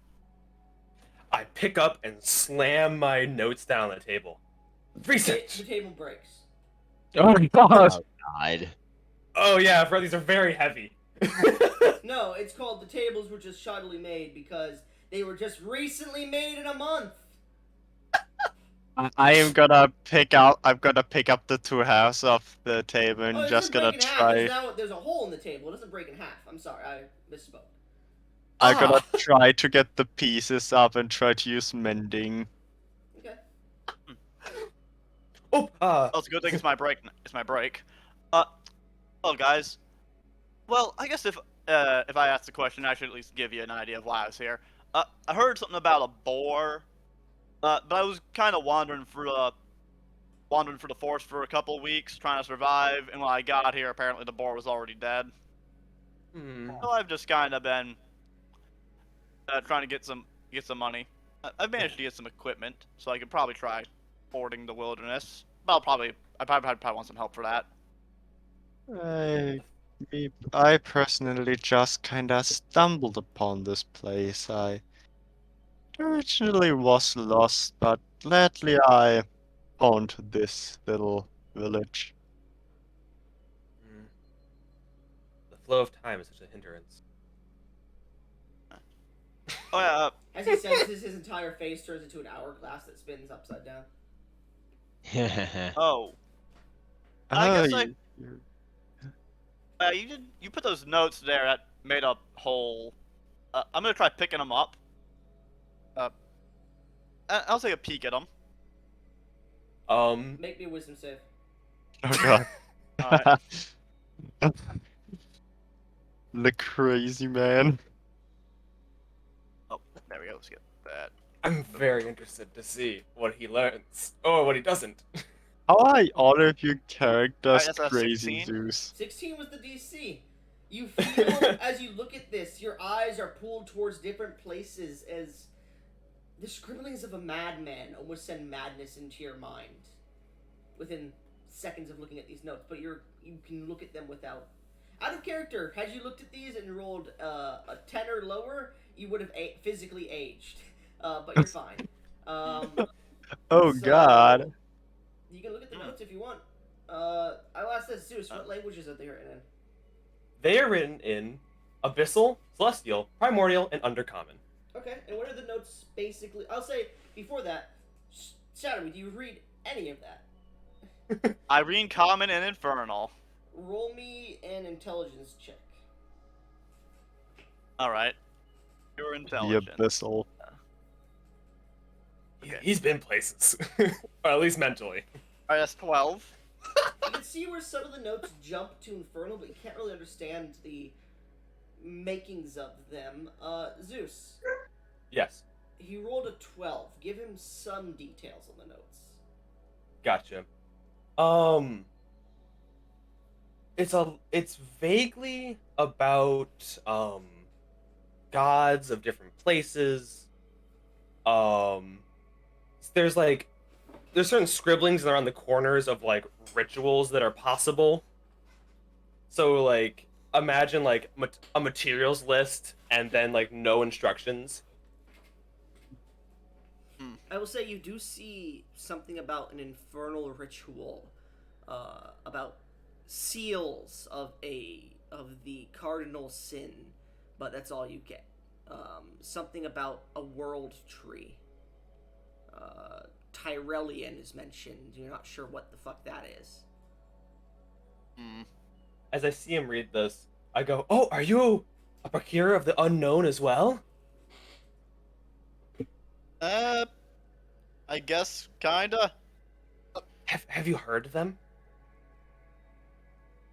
I pick up and slam my notes down on the table. Research.
The table breaks.
Oh god!
Oh God.
Oh yeah, bro, these are very heavy.
No, it's called the tables were just shoddily made because they were just recently made in a month.
I am gonna pick up. I'm gonna pick up the two halves of the table
Oh,
and
it
just
doesn't
gonna
break in half.
try.
There's a hole in the table. It doesn't break in half. I'm sorry, I misspoke.
I'm gonna
Ah.
try to get the pieces up and try to use mending.
Okay.
Oh,
Oh, it's a good thing it's my break. It's my break. Well, guys. Well, I guess if I ask the question, I should at least give you an idea of why I was here. I heard something about a boar. But I was kind of wandering through the forest for a couple of weeks, trying to survive. And when I got here, apparently the boar was already dead. So I've just kind of been trying to get some money. I've managed to get some equipment, so I could probably try fording the wilderness. But I probably want some help for that.
I personally just kinda stumbled upon this place. I originally was lost, but lately I found this little village.
The flow of time is such a hindrance.
Oh yeah,
As he says this, his entire face turns into an hourglass that spins upside down.
oh, I
Oh,
guess
you-
you put those notes there that made a hole. I'm gonna try picking them up. Uh, I'll take a peek at them.
Make me a wisdom save.
oh god.
All right.
The crazy man.
Oh, there we go. Let's get that.
I'm very interested to see what he learns or what he doesn't.
How are all of your
Alright,
characters
that's a
crazy
16.
Zeus?
16 was the DC. You feel, as you look at this, your eyes are pulled towards different places as the scribblings of a madman almost send madness into your mind within seconds of looking at these notes. But you can look at them without. Out of character, had you looked at these and rolled a 10 or lower, you would have physically aged. But you're fine.
Oh
So,
god.
You can look at the notes if you want. I'll ask this, Zeus, what languages are they written in?
They are written in Abyssal, Celestial, Primordial, and Undercommon.
Okay, and what are the notes basically? I'll say, before that, shattering, do you read any of that?
I read common and infernal.
Roll me an intelligence check.
All right. You're
The
intelligent.
abyssal.
Okay.
He's been places, or at least mentally.
All right, that's 12.
You can see where some of the notes jump to infernal, but you can't really understand the makings of them. Zeus,
Yes,
he rolled a 12. Give him some details on the notes.
gotcha. It's vaguely about gods of different places. There's certain scribblings around the corners of like rituals that are possible. So like imagine like a materials list and then like no instructions.
I will say you do see something about an infernal ritual, about seals of the cardinal sin, but that's all you get. Something about a world tree. Tyrellian is mentioned. You're not sure what the fuck that is.
As I see him read this, I go, "Oh, are you a procurer of the unknown as well?"
I guess kinda.
Have you heard of them?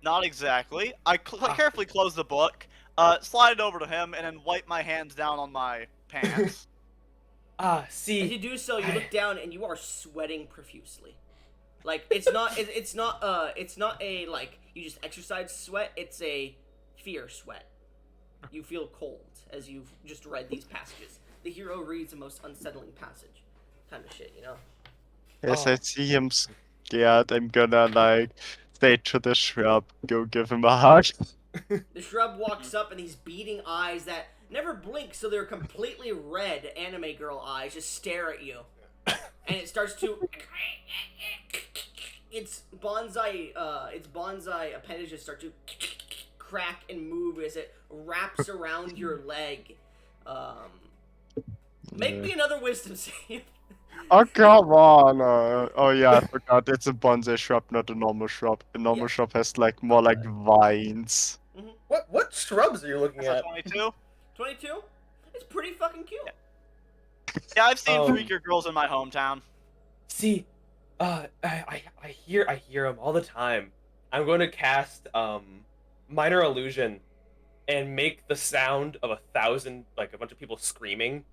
Not exactly. I
Ah.
carefully close the book, slide it over to him, and then wipe my hands down on my pants.
See.
As you do so, you look down and you are sweating profusely. Like it's not a like you just exercise sweat. It's a fear sweat. You feel cold as you've just read these passages. The hero reads the most unsettling passage, kind of shit, you know.
As I see him scared, I'm gonna like say to the shrub, go give him a hug.
The shrub walks up and these beating eyes that never blink, so they're completely red anime girl eyes just stare at you. And it starts to its bonsai appendages start to crack and move as it wraps around your leg. Make me another wisdom save.
Oh, come on! Oh yeah, I forgot. It's a bonsai shrub, not a normal shrub. A normal
Yeah.
shrub has like more like vines.
What shrubs are you looking
That's
at?
22.
22? It's pretty fucking cute.
Yeah, I've seen
Um,
freakier girls in my hometown.
See, I hear them all the time. I'm going to cast minor illusion and make the sound of 1,000, like a bunch of people screaming.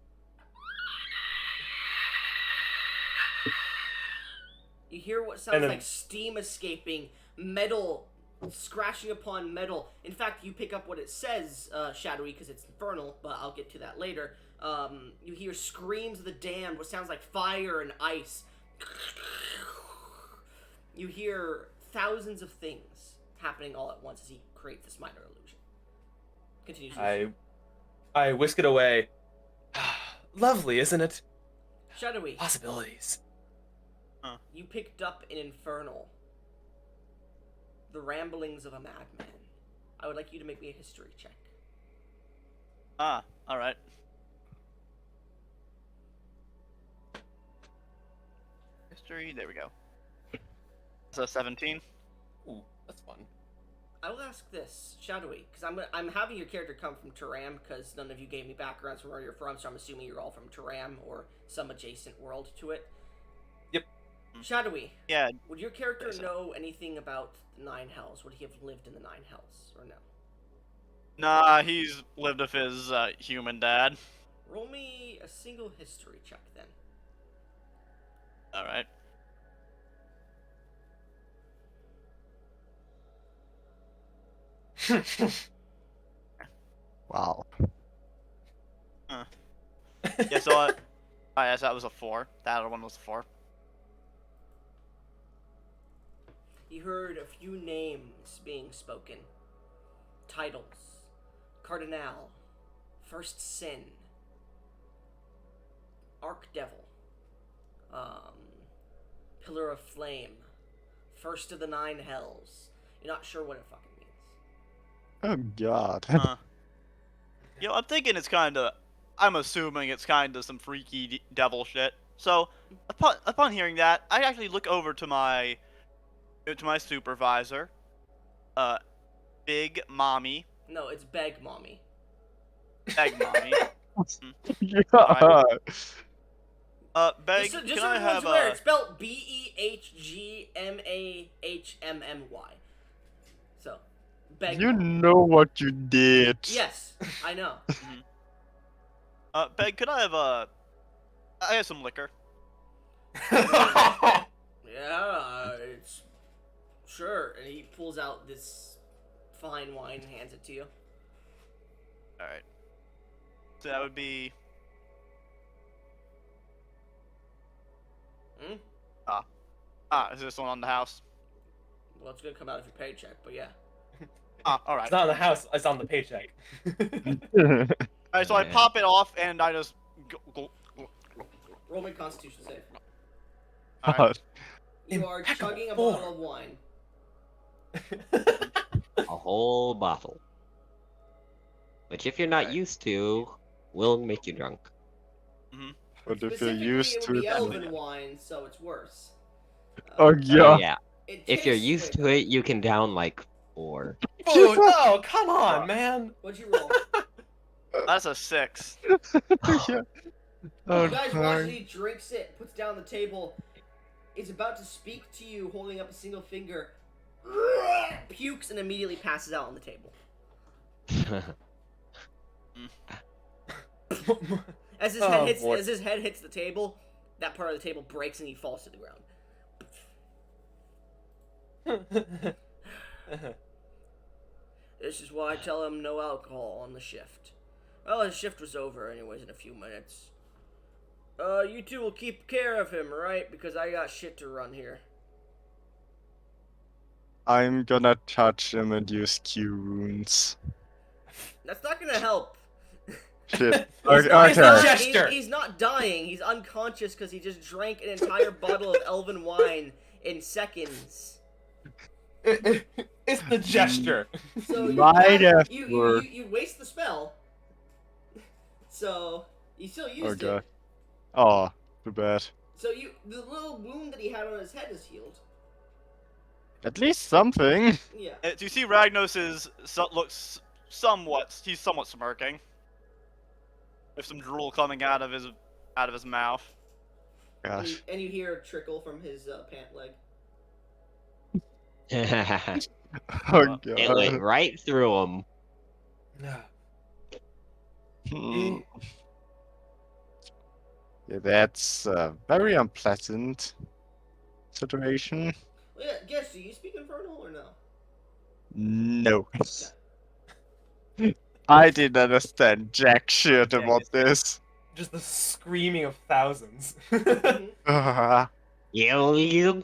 You hear what
And
sounds
then-
like steam escaping, metal scratching upon metal. In fact, you pick up what it says, shadowy, because it's infernal, but I'll get to that later. You hear screams of the damned, what sounds like fire and ice. You hear thousands of things happening all at once as he creates this minor illusion. Continues.
I whisk it away. Lovely, isn't it?
Shadowy,
Possibilities.
you picked up in Infernal the ramblings of a madman. I would like you to make me a history check.
Alright. History, there we go. So 17.
Ooh, that's fun.
I will ask this, Shadowy, because I'm having your character come from Taram, because none of you gave me backgrounds from where you're from, so I'm assuming you're all from Taram or some adjacent world to it.
Yep.
Shadowy,
Yeah,
would your character
Yes, sir.
know anything about the Nine Hells? Would he have lived in the Nine Hells, or no?
nah, he's lived with his human dad.
Roll me a single history check, then.
Alright.
Wow.
Yeah, so yes, that was a 4. That other one was a 4.
You heard a few names being spoken. Titles. Cardinal. First Sin. Archdevil. Pillar of Flame. First of the Nine Hells. You're not sure what it fucking means.
Oh god.
Yo, I'm thinking it's kinda... I'm assuming it's kinda some freaky devil shit. So, upon hearing that, I actually look over to my supervisor, Big Mommy,
No, it's Beg Mommy.
Beg Mommy.
Yeah.
Beg,
Just
can
so
I
everyone's
have
aware, it's spelled BEHGMAHMMY. So, Beg
You
Mommy.
know what you did.
Yes, I know.
Beg, could I have I have some liquor.
Yeah, it's sure. And he pulls out this fine wine and hands it to you.
Alright. So that would be...
Hmm?
is this one on the house?
Well, it's gonna come out of your paycheck, but yeah.
Alright.
It's not in the house, it's on the paycheck.
Alright, so I
Yeah.
pop it off and I just...
Roll me Constitution save.
Alright.
You are
Impeccable
chugging a
form.
bottle of wine.
A whole bottle. Which if you're not
Right.
used to, will make you drunk.
But if you're
Specifically,
used
it
to
would
it,
be
then-
elven wine, so it's worse.
Oh
Oh
yeah.
yeah.
It
If you're
tastes
used
way
to it, you can down like 4.
Food! Oh, come on, man!
What'd you roll?
That's a 6.
Yeah.
You
Oh,
guys
no.
watch as he drinks it, puts down the table, is about to speak to you, holding up a single finger, pukes, and immediately passes out on the table. As his head
Oh,
hits,
boy.
as his head hits the table, that part of the table breaks and he falls to the ground. This is why I tell him no alcohol on the shift. Well, his shift was over anyways in a few minutes. You two will keep care of him, right? Because I got shit to run here.
I'm gonna touch him and use Q wounds.
That's not gonna help.
Shit.
He's
Okay.
not,
It's a
okay.
gesture.
he's not dying. He's unconscious because he just drank an entire bottle of elven wine in seconds.
It's the gesture.
So you,
Might have
you
worked.
you waste the spell. So you still
Oh
used
god.
it.
Oh, too bad.
So the little wound that he had on his head is healed.
At least something.
Yeah.
Do you see Ragnos's looks somewhat? He's somewhat smirking, with some drool coming out of his mouth.
Gosh.
And you hear a trickle from his pant leg.
Oh
It went
god.
right through him.
Hmm. Yeah, that's a very unpleasant situation.
Well, yeah, guess, do you speak Infernal or no?
No. I didn't understand jack shit
Dang,
about
it's-
this.
Just the screaming of thousands.
Mhm.
You.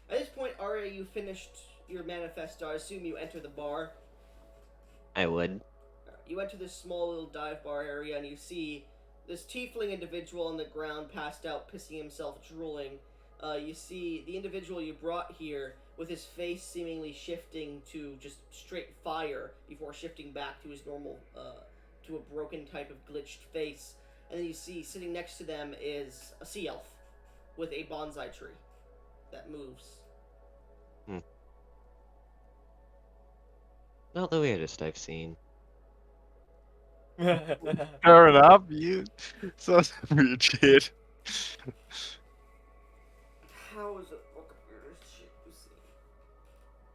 At this point, Arya, you finished your manifesto. I assume you enter the bar.
I would.
You enter this small little dive bar area and you see this tiefling individual on the ground, passed out, pissing himself, drooling. You see the individual you brought here with his face seemingly shifting to just straight fire before shifting back to his normal, to a broken type of glitched face. And then you see sitting next to them is a sea elf with a bonsai tree that moves.
Not the weirdest I've seen.
Fair enough, you so weird shit.
How is it? What the weirdest shit you see?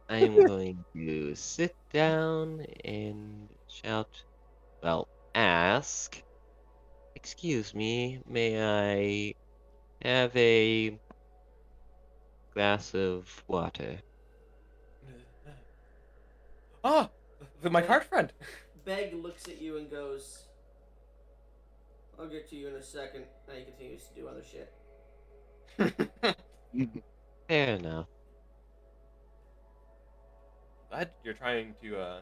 I'm going to sit down and shout, well, ask, excuse me, may I have a glass of water?
Ah, my card friend.
Beg looks at you and goes, I'll get to you in a second. And he continues to do other shit.
Fair enough.
Glad you're trying to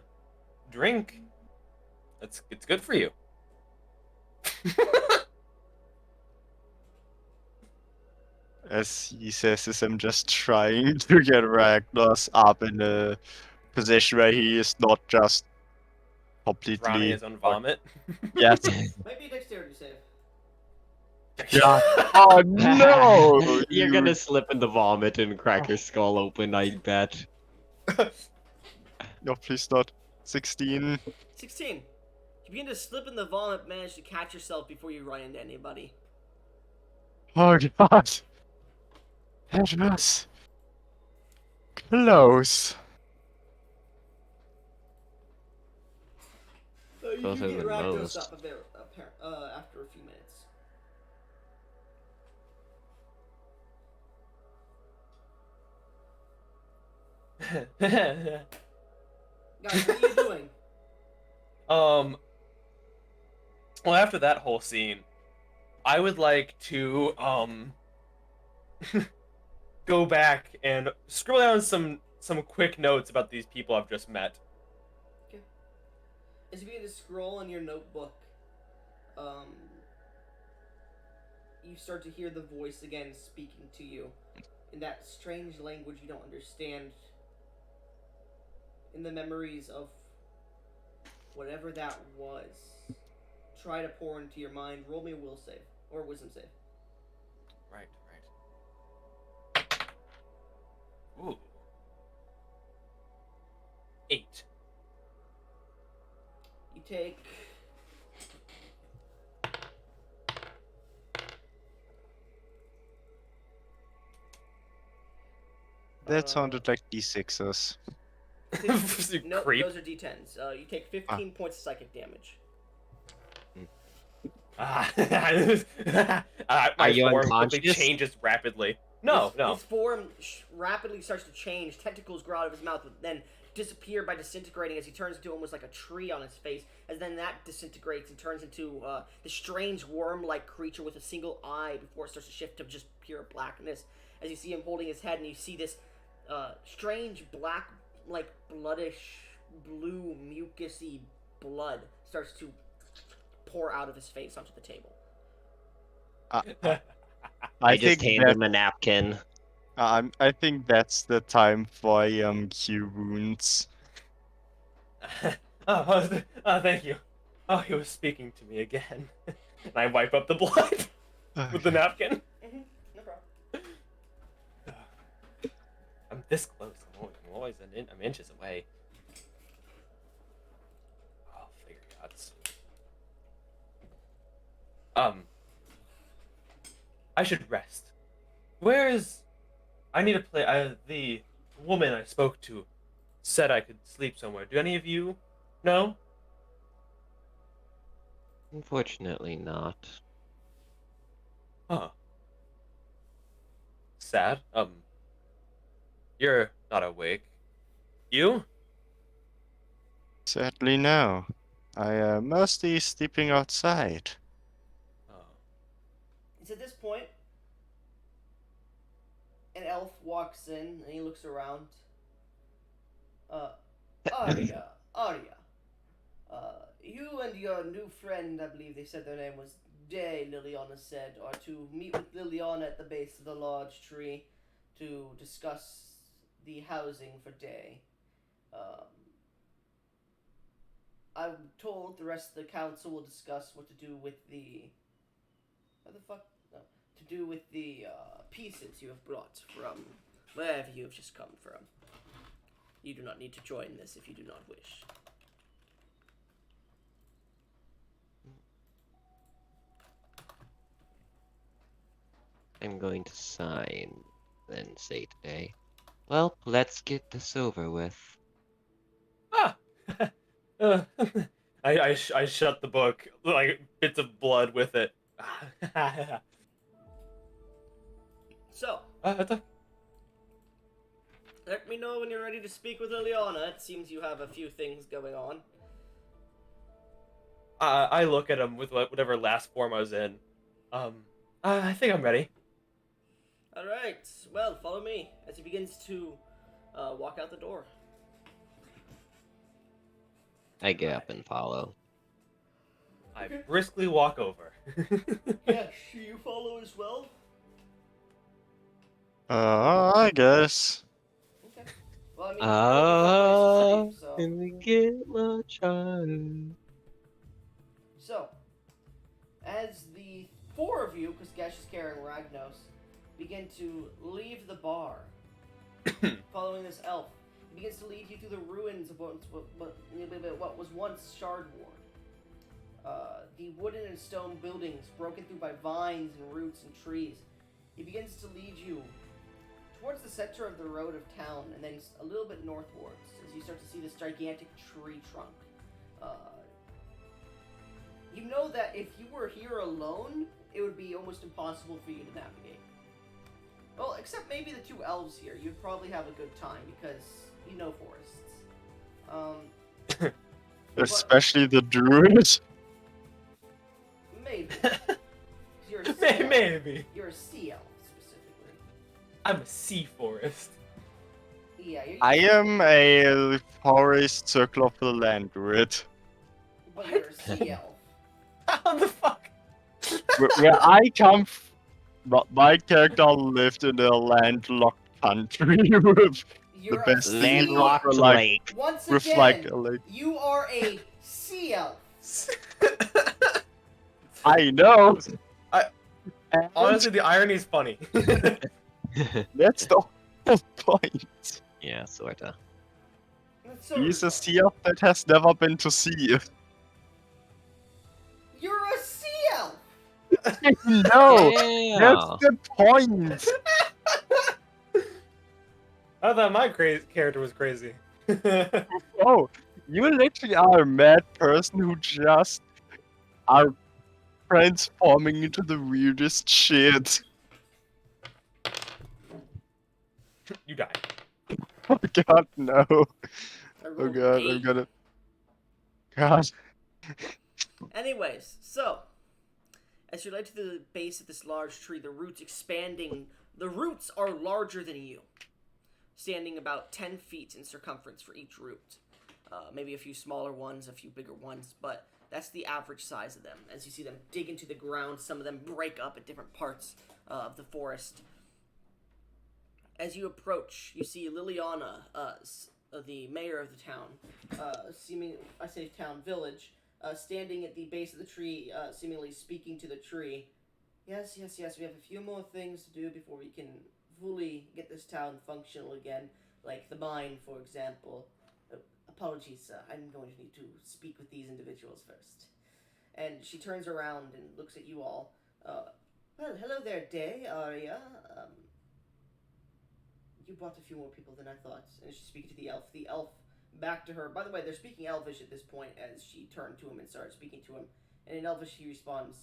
drink. It's good for you.
As he says this, I'm just trying to get Ragnos up in a position where he is not just
Drowning
completely.
his own vomit.
Yes.
Might be a dexterity save.
Yeah. Oh no!
You're
you-
gonna slip in the vomit and crack your skull open, I bet.
No, please not. 16.
16. You begin to slip in the vomit, manage to catch yourself before you run into anybody.
Oh god. That was close.
You
Closer
do get
than
Rakdos
most.
up a bit, after a few minutes. Guys, what are you doing?
Well, after that whole scene, I would like to go back and scroll down some quick notes about these people I've just met.
As you begin to scroll in your notebook, you start to hear the voice again speaking to you in that strange language you don't understand. In the memories of whatever that was, try to pour into your mind. Roll me a will save or a wisdom save.
Right. Ooh. 8.
You take.
That sounded like D6s.
You
No,
creep.
those are D10s. You take 15 points of psychic damage.
Are
My
you
form quickly
unconscious?
changes rapidly. No.
His form rapidly starts to change. Tentacles grow out of his mouth, but then disappear by disintegrating as he turns into almost like a tree on his face. As then that disintegrates and turns into this strange worm-like creature with a single eye before it starts to shift to just pure blackness. As you see him holding his head, and you see this strange black, like bloodish, blue, mucusy blood starts to pour out of his face onto the table.
I just
think
hand
that
him a napkin.
I think that's the time for cure wounds.
Thank you. Oh, he was speaking to me again. And I wipe up the blood with the napkin.
No problem.
I'm this close. I'm always I'm inches away. I'll figure it out soon. I should rest. Where is... I need to play... the woman I spoke to said I could sleep somewhere. Do any of you know?
Unfortunately not.
Huh. Sad. You're not awake. You?
Sadly, no. I mostly sleeping outside.
Oh.
It's at this point, an elf walks in and he looks around. Arya. You and your new friend, I believe they said their name was Day, Liliana said, are to meet with Liliana at the base of the large tree to discuss the housing for Day. I'm told the rest of the council will discuss what to do with the... What the fuck? No. To do with the pieces you have brought from wherever you have just come from. You do not need to join this if you do not wish.
I'm going to sign, then say today. Well, let's get this over with.
Ah! I shut the book, like bits of blood with it.
So, let me know when you're ready to speak with Liliana. It seems you have a few things going on.
I look at him with whatever last form I was in. I think I'm ready.
Alright, well, follow me as he begins to walk out the door.
I get up and follow.
I briskly walk over.
Yes, you follow as well?
I guess.
Okay. Well, I mean, you know,
Ah, and we get much harder.
So, as the four of you, because Gesh is carrying Ragnos, begin to leave the bar, following this elf, he begins to lead you through the ruins of what was once Shardward. The wooden and stone buildings broken through by vines and roots and trees. He begins to lead you towards the center of the road of town, and then a little bit northwards, as you start to see this gigantic tree trunk. You know that if you were here alone, it would be almost impossible for you to navigate. Well, except maybe the two elves here. You'd probably have a good time, because you know forests.
Especially the druid.
Maybe. You're a sea elf.
Maybe.
You're a sea elf, specifically.
I'm a sea forest.
Yeah, you're...
I am a forest circle of the land druid.
But you're a sea elf.
How the fuck?
Where I come my character lived in a landlocked country with
You're
the best
a
Landlocked
with, like,
lake.
Once
with
again,
like a lake.
you are a sea elf.
I know. And
Honestly, the irony is funny.
that's the whole point.
Yeah, sorta.
That's so
He's a
retarded.
sea elf that has never been to sea.
You're a sea elf!
No, that's
Yeah.
the point.
I thought my character was crazy.
Oh, you literally are a mad person who just are transforming into the weirdest shit.
You die.
Oh god, no.
I
Oh
rolled
god,
an
I'm
8.
gonna. God.
Anyways, so as you led to the base of this large tree, the roots expanding. The roots are larger than you, standing about 10 feet in circumference for each root. Maybe a few smaller ones, a few bigger ones, but that's the average size of them. As you see them dig into the ground, some of them break up at different parts of the forest. As you approach, you see Liliana, the mayor of the town, I say town, village, standing at the base of the tree, seemingly speaking to the tree. Yes, yes, yes, we have a few more things to do before we can fully get this town functional again, like the mine, for example. Apologies, I'm going to need to speak with these individuals first. And she turns around and looks at you all. Well, hello there, Day, Arya. You brought a few more people than I thought. And she's speaking to the elf. The elf back to her. By the way, they're speaking Elvish at this point as she turned to him and started speaking to him. And in Elvish, he responds,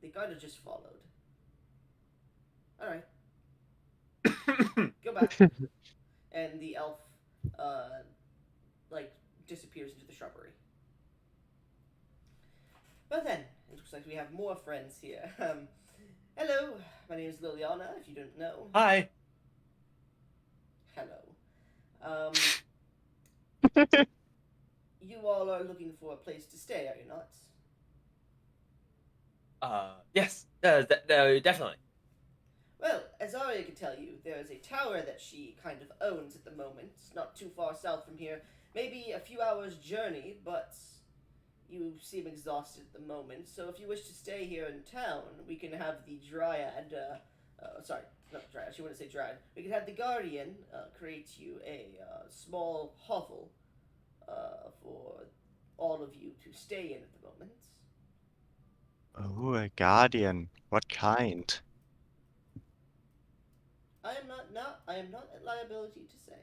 "They kinda just followed. Alright. Go back." And the elf, like, disappears into the shrubbery. Well then, it looks like we have more friends here. Hello, my name is Liliana, if you don't know.
Hi.
Hello. You all are looking for a place to stay, are you not?
Yes. Definitely.
Well, as Arya can tell you, there is a tower that she kind of owns at the moment, not too far south from here. Maybe a few hours' journey, but you seem exhausted at the moment, so if you wish to stay here in town, we can have the Dryad, sorry, not Dryad, she wouldn't say Dryad. We can have the Guardian create you a small hovel for all of you to stay in at the moment.
Oh, a guardian. What kind?
I am not at liability to say.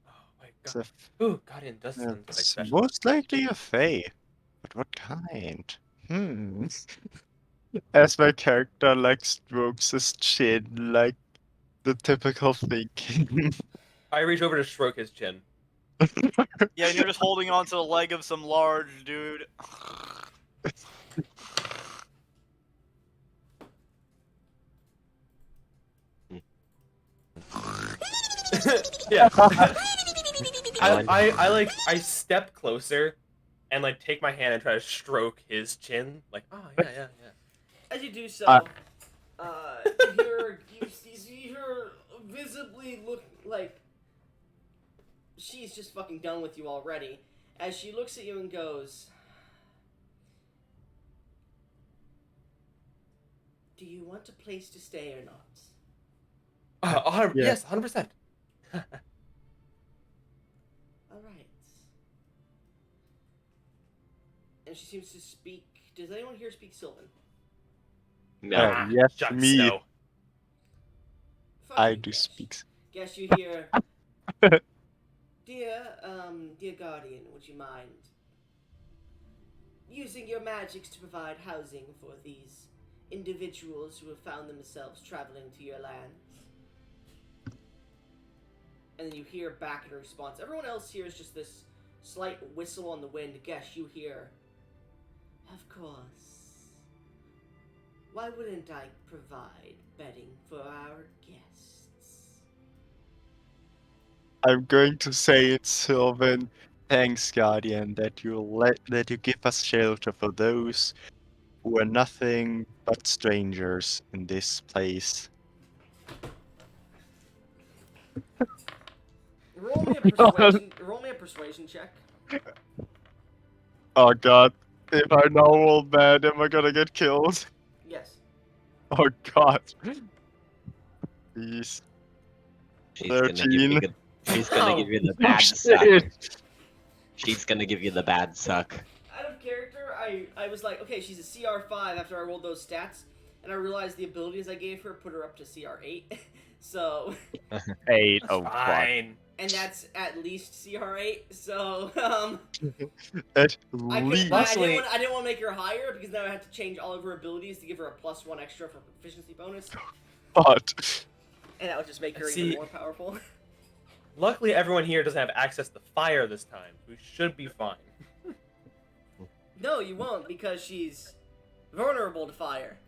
Oh my god.
It's, a f-
Ooh, Guardian does sound like
it's
special.
most likely a fae. But what kind? As my character like strokes his chin like the typical thinking.
I reach over to stroke his chin.
Yeah, and you're just holding onto the leg of some large dude.
Yeah.
One.
I step closer and like take my hand and try to stroke his chin. Like, oh yeah.
As you do so,
Uh.
you see her visibly look like she's just fucking done with you already. As she looks at you and goes, "Do you want a place to stay or not?"
Yeah.
Yes, 100%.
All right. And she seems to speak. Does anyone here speak Sylvan?
No.
Yes,
Jon
me.
Snow.
Fuck
I
you,
do
Gesh.
speaks.
Guess you hear, dear Guardian, would you mind using your magics to provide housing for these individuals who have found themselves traveling to your lands? And then you hear back in response. Everyone else hears just this slight whistle on the wind. Guess you hear, "Of course. Why wouldn't I provide bedding for our guests?"
I'm going to say it, Sylvan. Thanks, Guardian, that you give us shelter for those who are nothing but strangers in this place.
Roll me a persuasion. Roll me a persuasion check.
Oh god. If I now roll bad, am I gonna get killed?
Yes.
Oh god. Please.
She's gonna give
13.
you the. She's gonna give you the
Oh
bad suck.
shit!
She's gonna give you the bad suck.
Out of character, I was like, okay, she's a CR5 after I rolled those stats, and I realized the abilities I gave her put her up to CR8. So,
8.
That's
Oh fuck.
fine.
and that's at least CR8. So,
At
I
least.
Luckily-
didn't want to make her higher because now I had to change all of her abilities to give her a +1 extra for proficiency bonus,
But
and that would just make her
See-
even more powerful.
Luckily, everyone here doesn't have access to fire this time. We should be fine.
No, you won't because she's vulnerable to fire.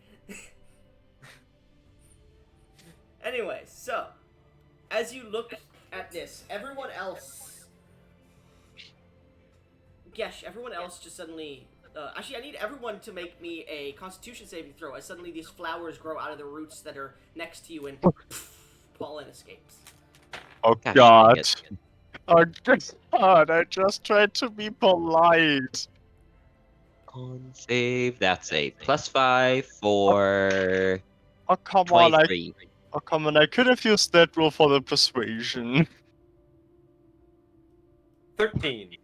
Anyways, so as you look at this, everyone else, Gesh, everyone else just suddenly. Actually, I need everyone to make me a Constitution saving throw. As suddenly these flowers grow out of the roots that are next to you, and pollen escapes.
oh
Gosh,
god.
yes.
Oh god, I just tried to be polite.
Con save. That's a +5 for
Oh come on,
23.
I could have used that rule for the persuasion.
13.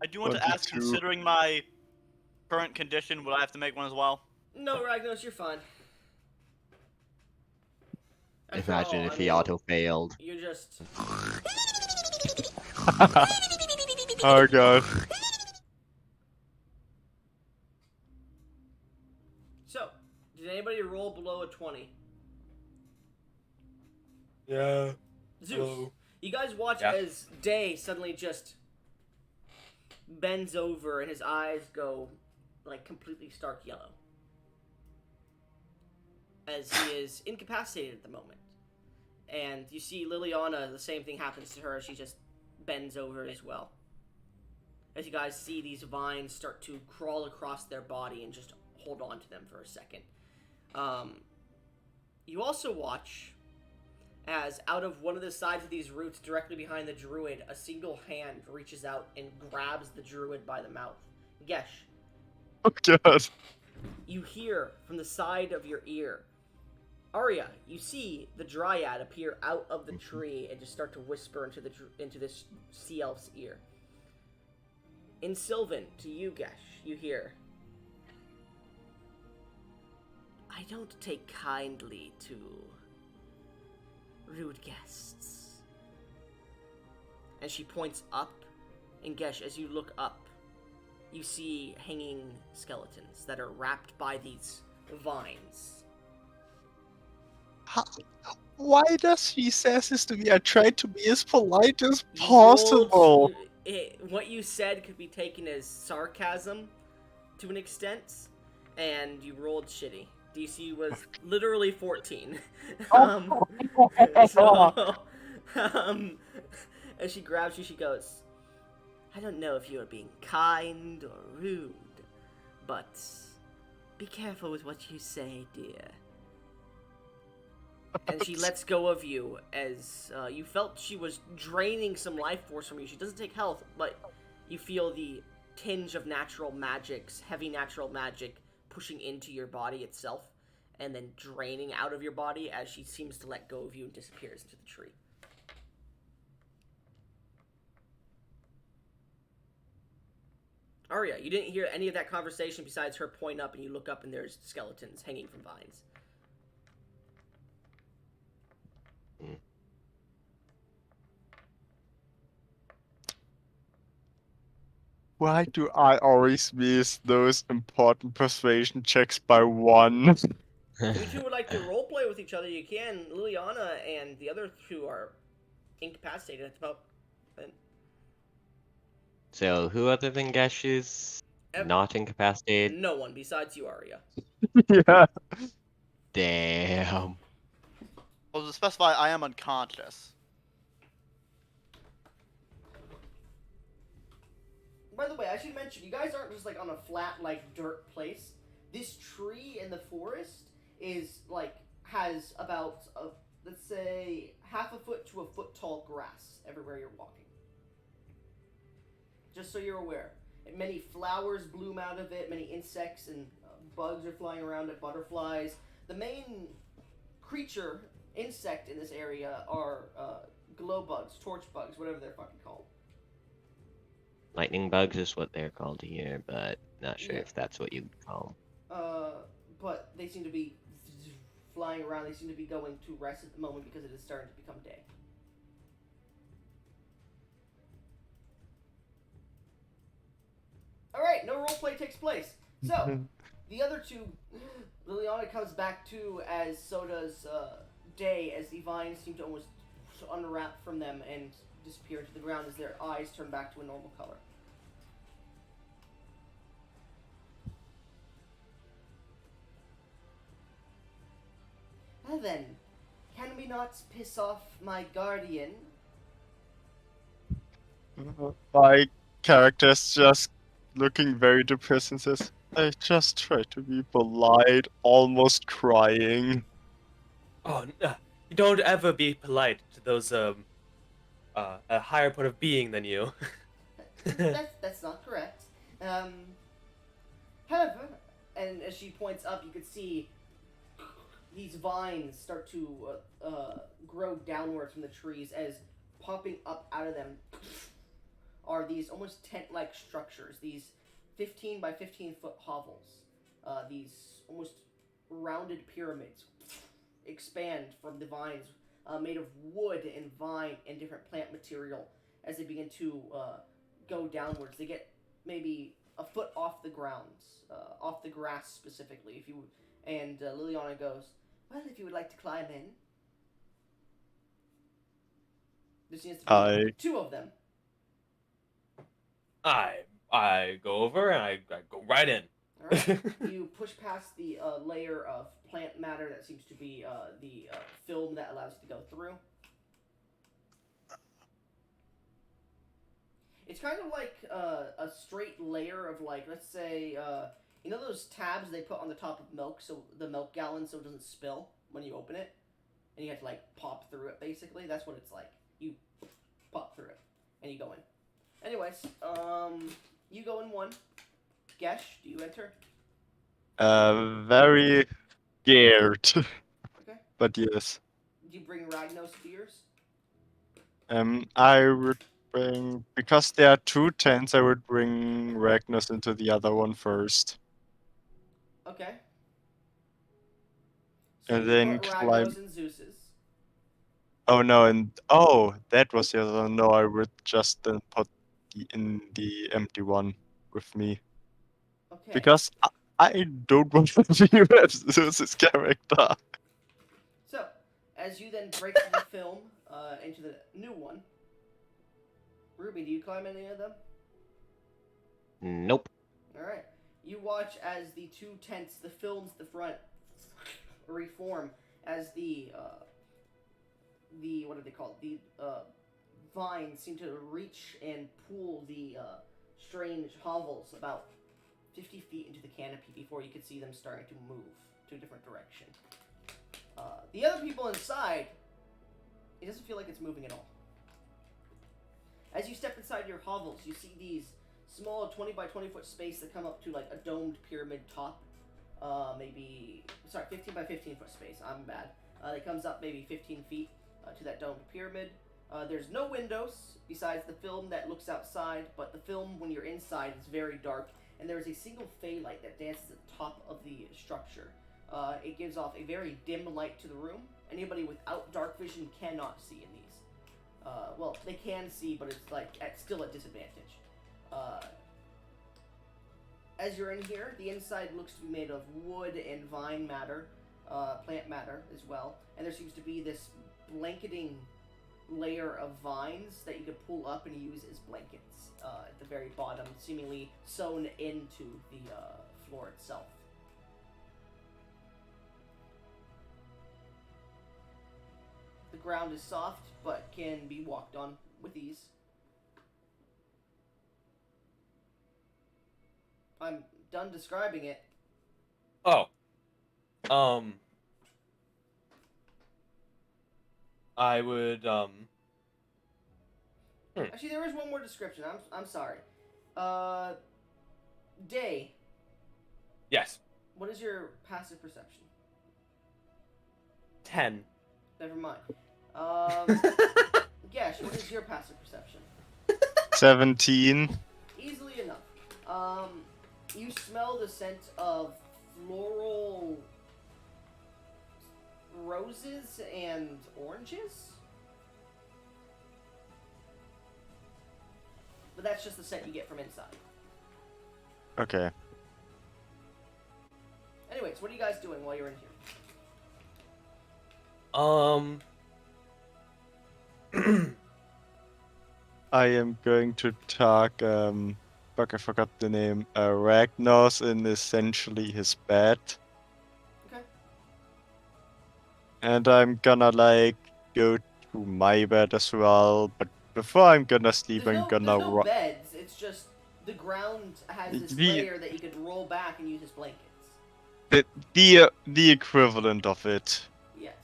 I do want to ask,
22.
considering my current condition, would I have to make one as well?
No, Ragnos, you're fine. After
Imagine
all,
if
I
he
mean,
auto failed.
You're just.
Oh god.
So, did anybody roll below a 20?
Yeah.
Zeus,
Hello.
you guys watch
Yeah.
as Day suddenly just bends over and his eyes go like completely stark yellow. As he is incapacitated at the moment. And you see Liliana, the same thing happens to her. She just bends over as well. As you guys see these vines start to crawl across their body and just hold on to them for a second. You also watch as out of one of the sides of these roots directly behind the druid, a single hand reaches out and grabs the druid by the mouth. Gesh,
Oh god.
you hear from the side of your ear. Arya, you see the dryad appear out of the tree and just start to whisper into this sea elf's ear. In Sylvan, to you, Gesh, you hear, I don't take kindly to rude guests. And she points up, and Gesh, as you look up, you see hanging skeletons that are wrapped by these vines.
Why does he says this to me? I tried to be as polite as
You
possible.
what you said could be taken as sarcasm to an extent, and you rolled shitty. DC was literally 14. So, as she grabs you, she goes, I don't know if you are being kind or rude, but be careful with what you say, dear. And she lets go of you as you felt she was draining some life force from you. She doesn't take health, but you feel the tinge of natural magics, heavy natural magic, pushing into your body itself, and then draining out of your body as she seems to let go of you and disappears into the tree. Arya, you didn't hear any of that conversation besides her point up, and you look up and there's skeletons hanging from vines.
Why do I always miss those important persuasion checks by 1?
If you two would like to roleplay with each other, you can. Liliana and the other two are incapacitated at the moment.
So, who other than Gesh is not incapacitated?
No one besides you, Arya.
Yeah.
Damn.
Well, to specify, I am unconscious.
By the way, I should mention, you guys aren't just like on a flat, like dirt place. This tree in the forest is like has about let's say half a foot to a foot tall grass everywhere you're walking. Just so you're aware. Many flowers bloom out of it. Many insects and bugs are flying around it. Butterflies. The main creature, insect in this area are glow bugs, torch bugs, whatever they're fucking called.
Lightning bugs is what they're called here, but not sure
Yeah.
if that's what you'd call
But they seem to be flying around. They seem to be going to rest at the moment because it is starting to become day. Alright, no roleplay takes place. So, the other two, Liliana comes back to as so does Day, as the vines seem to almost unwrap from them and disappear into the ground as their eyes turn back to a normal color. Well then, can we not piss off my guardian?
My character's just looking very depressed and says, I just try to be polite, almost crying.
Oh, you don't ever be polite to those a higher point of being than you.
That's not correct. However, and as she points up, you can see these vines start to grow downwards from the trees as popping up out of them are these almost tent-like structures, these 15 by 15 foot hovels, these almost rounded pyramids expand from the vines made of wood and vine and different plant material as they begin to go downwards. They get maybe a foot off the ground, off the grass specifically. If you and Liliana goes, well, if you would like to climb in. There seems to be
I
two of them.
I go over and I go right in.
All right. You push past the layer of plant matter that seems to be the film that allows you to go through. It's kind of like a straight layer of, like, let's say, you know those tabs they put on the top of milk, so the milk gallon, so it doesn't spill when you open it, and you have to like pop through it. Basically, that's what it's like. You pop through it, and you go in. Anyways, you go in one. Gesh, do you enter?
very scared.
Okay.
But yes.
Do you bring Ragnos spears?
I would bring, because there are two tents, I would bring Ragnos into the other one first.
Okay. So
And
you
then
put
climb.
Ragnos and Zeus's.
Oh no, and that was the other one. No, I would just then put in the empty one with me.
Okay.
Because I don't want to be Zeus's character.
So, as you then break through the film into the new one, Ruby, do you climb any of them?
Nope.
All right. You watch as the two tents, the films, the front, reform as the what are they called? The vines seem to reach and pull the strange hovels about 50 feet into the canopy before you could see them starting to move to a different direction. The other people inside, it doesn't feel like it's moving at all. As you step inside your hovels, you see these small 20 by 20 foot space that come up to like a domed pyramid top. 15 by 15 foot space. I'm bad. It comes up maybe 15 feet to that domed pyramid. There's no windows besides the film that looks outside, but the film when you're inside is very dark, and there is a single fey light that dances at the top of the structure. It gives off a very dim light to the room. Anybody without dark vision cannot see in these. Well, they can see, but it's like still at disadvantage. As you're in here, the inside looks to be made of wood and vine matter, plant matter as well, and there seems to be this blanketing layer of vines that you could pull up and use as blankets at the very bottom, seemingly sewn into the floor itself. The ground is soft, but can be walked on with ease. I'm done describing it.
Oh. I would
Actually, there is one more description. I'm sorry. Day,
Yes.
what is your passive perception?
10.
Never mind. Gesh, what is your passive perception?
17.
Easily enough. You smell the scent of floral roses and oranges? But that's just the scent you get from inside.
Okay.
Anyways, what are you guys doing while you're in here?
I am going to talk, fuck, I forgot the name, Ragnos in essentially his bed.
Okay.
And I'm gonna, like, go to my bed as well, but before I'm gonna sleep,
There's
I'm
no,
gonna
there's no beds. It's just the ground has this
The-
layer that you could roll back and use as blankets.
the equivalent of it.
Yes.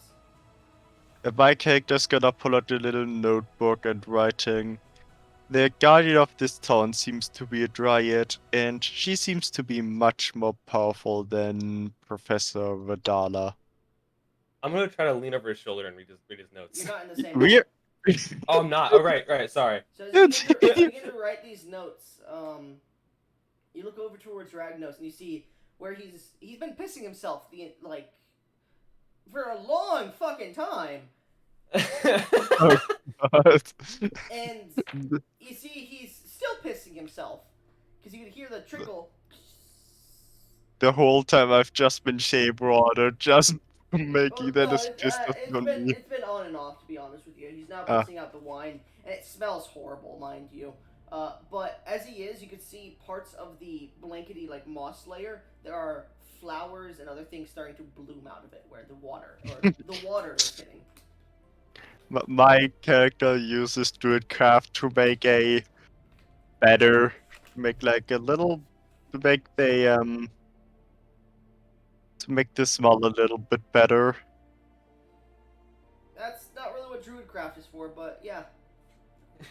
My character's gonna pull out a little notebook and writing. The guardian of this town seems to be a dryad, and she seems to be much more powerful than Professor Vadala.
I'm gonna try to lean over his shoulder and read his notes.
You're not in the same
We're
Oh, I'm not. Oh, right. Sorry.
So as you begin to write these notes, you look over towards Ragnos and you see where he's been pissing himself for a long fucking time,
God.
and you see he's still pissing himself because you can hear the trickle.
The whole time I've just been shade water, just making that
No,
as just on me.
it's been on and off, to be honest with you. He's now
Ah.
pissing out the wine, and it smells horrible, mind you. But as he is, you can see parts of the blankety like moss layer. There are flowers and other things starting to bloom out of it, where the water is hitting.
My character uses druidcraft to make a better, make like a little, to make the to make the smell a little bit better.
That's not really what druidcraft is for, but yeah,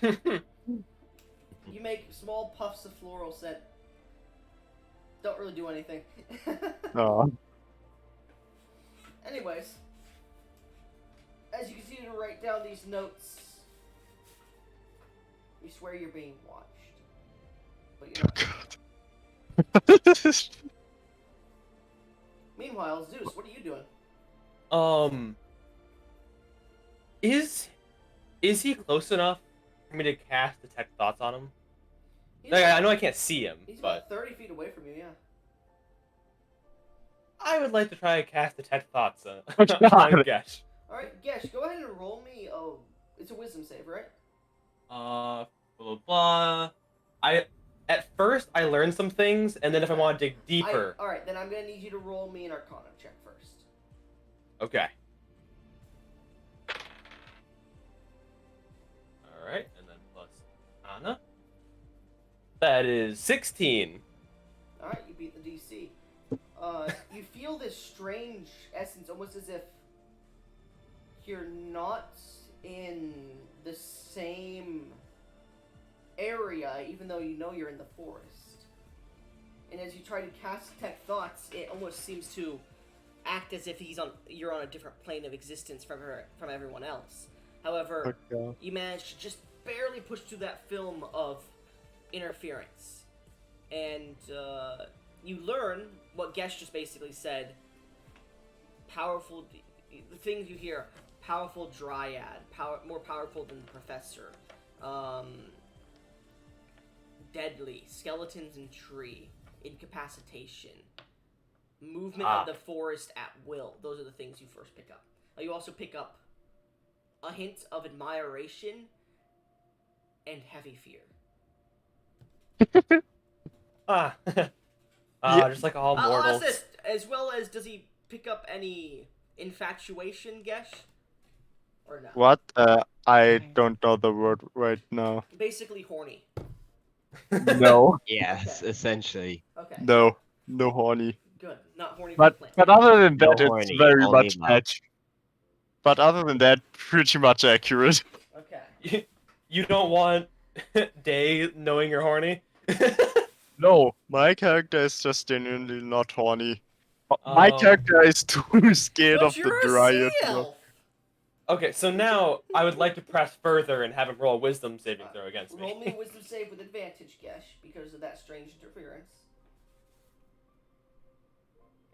you make small puffs of floral scent. Don't really do anything.
Oh.
Anyways, as you continue to write down these notes, you swear you're being watched. But you're not. Meanwhile, Zeus, what are you doing?
Is he close enough for me to cast detect thoughts on him?
He's
Like,
about-
I know I can't see him,
He's
but
about 30 feet away from you, yeah.
I would like to try and cast detect thoughts on
God.
Gesh.
Alright, Gesh, go ahead and roll me. Oh, it's a wisdom save, right?
Blah blah blah. At first I learned some things, and then if I want to dig deeper,
Alright, then I'm gonna need you to roll me an Arcana check first.
okay. All right, and then plus Anna. That is 16.
Alright, you beat the DC. You feel this strange essence, almost as if you're not in the same area, even though you know you're in the forest. And as you try to cast detect thoughts, it almost seems to act as if you're on a different plane of existence from everyone else. However,
Okay.
you manage to just barely push through that film of interference, and you learn what Gesh just basically said. Powerful, the things you hear: powerful dryad, more powerful than the professor, deadly, skeletons in tree, incapacitation, movement of the forest at will. Those are the things you first pick up. You also pick up a hint of admiration and heavy fear.
Yeah.
Just like all
I'll
mortals.
ask this, as well as, does he pick up any infatuation, Gesh? Or no?
What? I don't know the word right now.
Basically horny.
No.
Yes,
Okay.
essentially.
Okay.
No. No horny.
Good. Not horny for
But
the plant.
but other than
No
that, it's
horny,
very
only
much
love.
But other than that, pretty much accurate.
Okay.
You don't want Day knowing you're horny?
No, my character is just genuinely not horny. My character is too scared
But
of the
you're a
dryad.
sea elf!
Okay, so now I would like to press further and have him roll a wisdom saving throw against me.
Roll me a wisdom save with advantage, Gesh, because of that strange interference.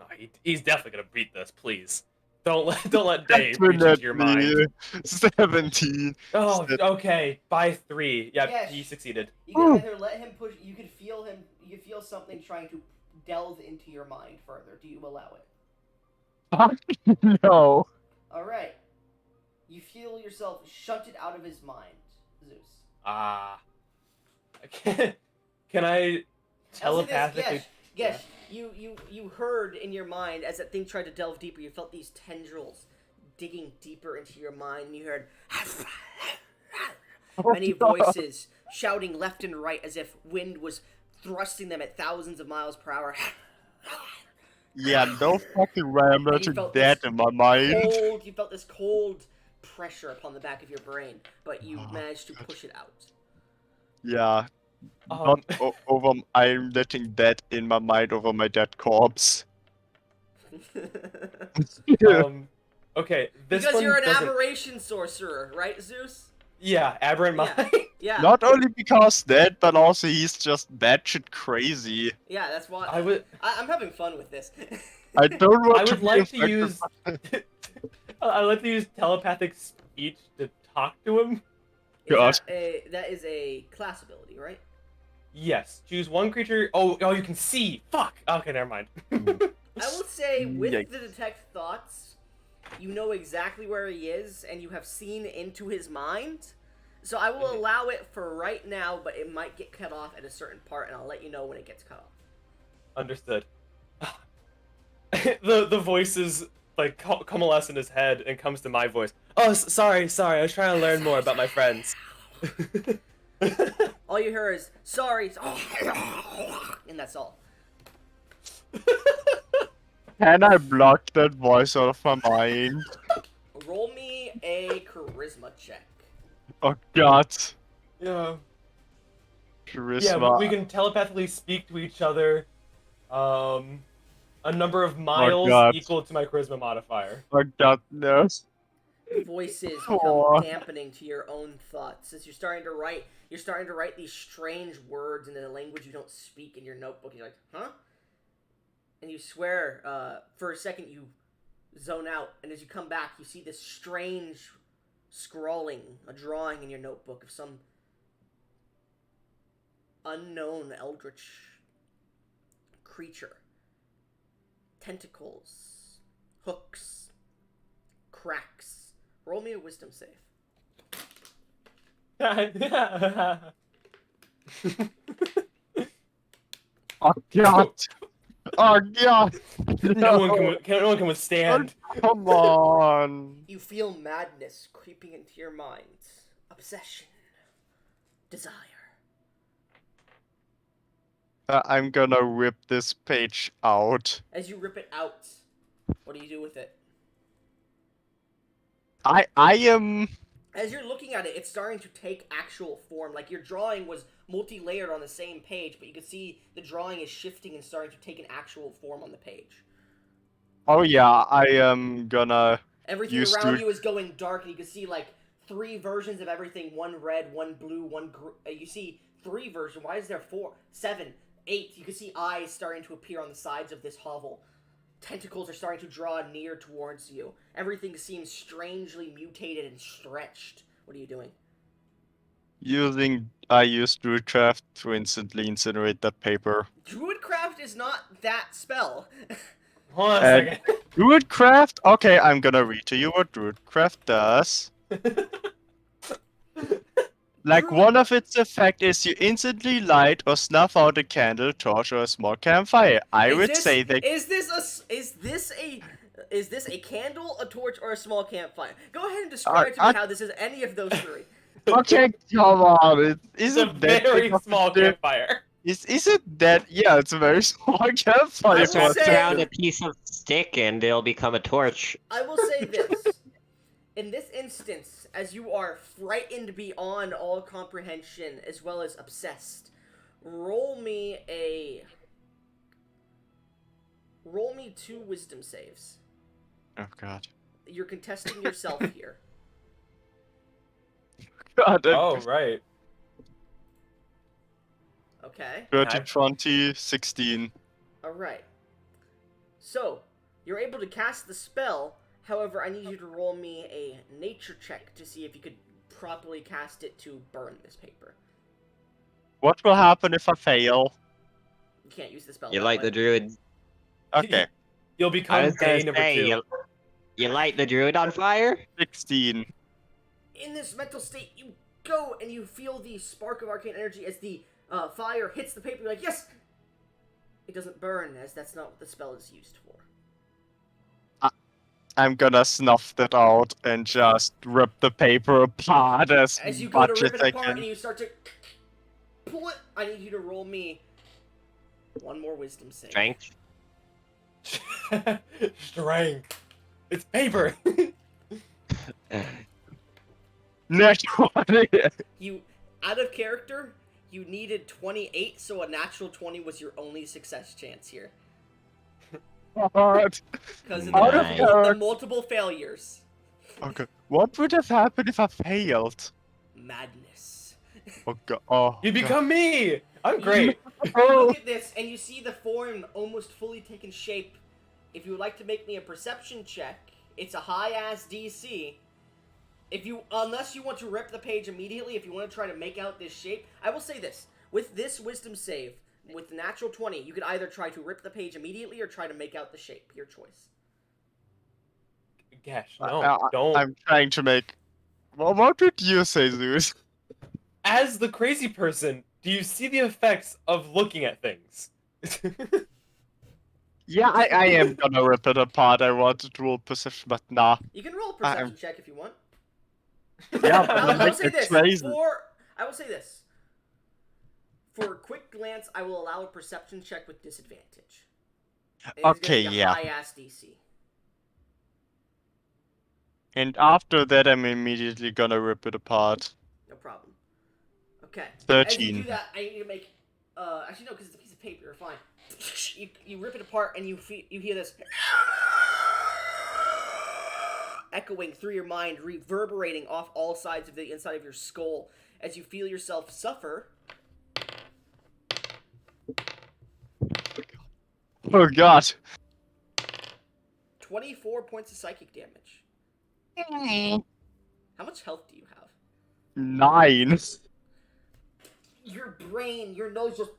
Oh, he's definitely gonna beat this. Please, don't let Dave reach into your mind.
17.
Oh, okay. By 3. Yeah,
Yes.
he succeeded.
You can either let him push. You can feel him. You can feel something trying to delve into your mind further. Do you allow it?
No.
All right. You feel yourself shunted out of his mind, Zeus.
Ah. Can I telepathically?
Yes. You heard in your mind as that thing tried to delve deeper. You felt these tendrils digging deeper into your mind. And you heard many voices shouting left and right as if wind was thrusting them at thousands of miles per hour.
Yeah, no fucking way I'm letting that in my mind.
You felt this cold pressure upon the back of your brain, but you managed to push it out.
Yeah. I'm letting that in my mind over my dead corpse.
Okay, this
because
one
you're an
doesn't...
aberration sorcerer, right, Zeus?
Yeah, aberrant mind.
Yeah.
Not only because that, but also he's just batshit crazy.
Yeah, that's why I'm having fun with this.
I don't want
I
to
would like to use I would like to use telepathic speech to talk to him.
That is a class ability, right?
Yes. Choose one creature. Oh, you can see. Fuck. Okay, never mind.
I will say with the detect thoughts, you know exactly where he is, and you have seen into his mind. So I will allow it for right now, but it might get cut off at a certain part, and I'll let you know when it gets cut off.
Understood. the voices like coalesce in his head and comes to my voice. Oh, sorry. I was trying to learn more about my friends.
All you hear is sorry, and that's all.
Can I block that voice out of my mind?
Roll me a charisma check.
Oh god.
Yeah.
Charisma.
Yeah, we can telepathically speak to each other. A number of miles equal to my charisma modifier.
Oh god, no.
Voices become dampening to your own thoughts as you're starting to write these strange words in a language you don't speak in your notebook. You're like, huh? And you swear, for a second you zone out, and as you come back, you see this strange scrawling, a drawing in your notebook of some unknown eldritch creature. Tentacles, hooks, cracks. Roll me a wisdom save.
Oh god. Oh god.
No one can withstand.
Oh, come on.
You feel madness creeping into your mind. Obsession. Desire.
I'm gonna rip this page out.
As you rip it out, what do you do with it?
I am...
As you're looking at it, it's starting to take actual form. Like your drawing was multi-layered on the same page, but you can see the drawing is shifting and starting to take an actual form on the page.
Oh yeah, I am gonna...
Everything around you is going dark, and you can see like 3 versions of everything. 1 red, 1 blue, 1 you see 3 versions. Why is there 4, 7, 8? You can see eyes starting to appear on the sides of this hovel. Tentacles are starting to draw near towards you. Everything seems strangely mutated and stretched. What are you doing?
I use Druidcraft to instantly incinerate that paper.
Druidcraft is not that spell.
Hold on a second.
Druidcraft? Okay, I'm gonna read to you what Druidcraft does. Like, one of its effects is you instantly light or snuff out a candle, torch, or a small campfire. Is
this a candle, a torch, or a small campfire? Go ahead and describe to me how this is any of those 3.
Okay, come on.
It's a very small campfire.
Is it that? Yeah, it's a very small campfire.
Wrap
around a piece of stick and it'll become a torch.
I will say this. In this instance, as you are frightened beyond all comprehension as well as obsessed, roll me 2 wisdom saves.
Oh god.
You're contesting yourself here.
God,
Oh, right.
Okay.
30, 20, 16.
All right. So you're able to cast the spell. However, I need you to roll me a nature check to see if you could properly cast it to burn this paper.
What will happen if I fail?
You can't use the spell
You
that
light
way.
the druid.
Okay,
You'll
I
become
was gonna
day number
say,
2.
you light the druid on fire?
16.
In this mental state, you go and you feel the spark of arcane energy as the fire hits the paper. You're like, yes! It doesn't burn, as that's not what the spell is used for.
I'm gonna snuff that out and just rip the paper apart as
As you go to
much
rip
as
it
I
apart and
can.
you start to pull it, I need you to roll me one more wisdom save.
Strength.
Strength. It's paper.
Next one!
You, out of character, you needed 28, so a natural 20 was your only success chance here.
God.
Because of
Out of
Nice.
the
character.
multiple failures.
Okay. What would have happened if I failed?
Madness.
Oh god. Oh,
You
god.
become me. I'm great.
Look at this, and you see the form almost fully taken shape. If you would like to make me a perception check, it's a high-ass DC. Unless you want to rip the page immediately, if you want to try to make out this shape, I will say this. With this wisdom save, with the natural 20, you could either try to rip the page immediately or try to make out the shape. Your choice.
Gosh, no, don't.
I'm trying to make. Well, what would you say, Zeus?
As the crazy person, do you see the effects of looking at things?
Yeah, I am gonna rip it apart. I wanted to roll perception, but nah.
You can roll a perception check if you want.
Yeah, but
I
I'm
will
like
say this.
crazy.
I will say this. For a quick glance, I will allow a perception check with disadvantage. It
Okay,
is gonna be a
yeah.
high-ass DC.
And after that, I'm immediately gonna rip it apart.
No problem. Okay. As you
13.
do that, I need to make. Actually, no, because it's a piece of paper. You're fine. You rip it apart and you hear this echoing through your mind, reverberating off all sides of the inside of your skull as you feel yourself suffer.
Oh god.
24 points of psychic damage. How much health do you have?
9.
Your brain, your nose just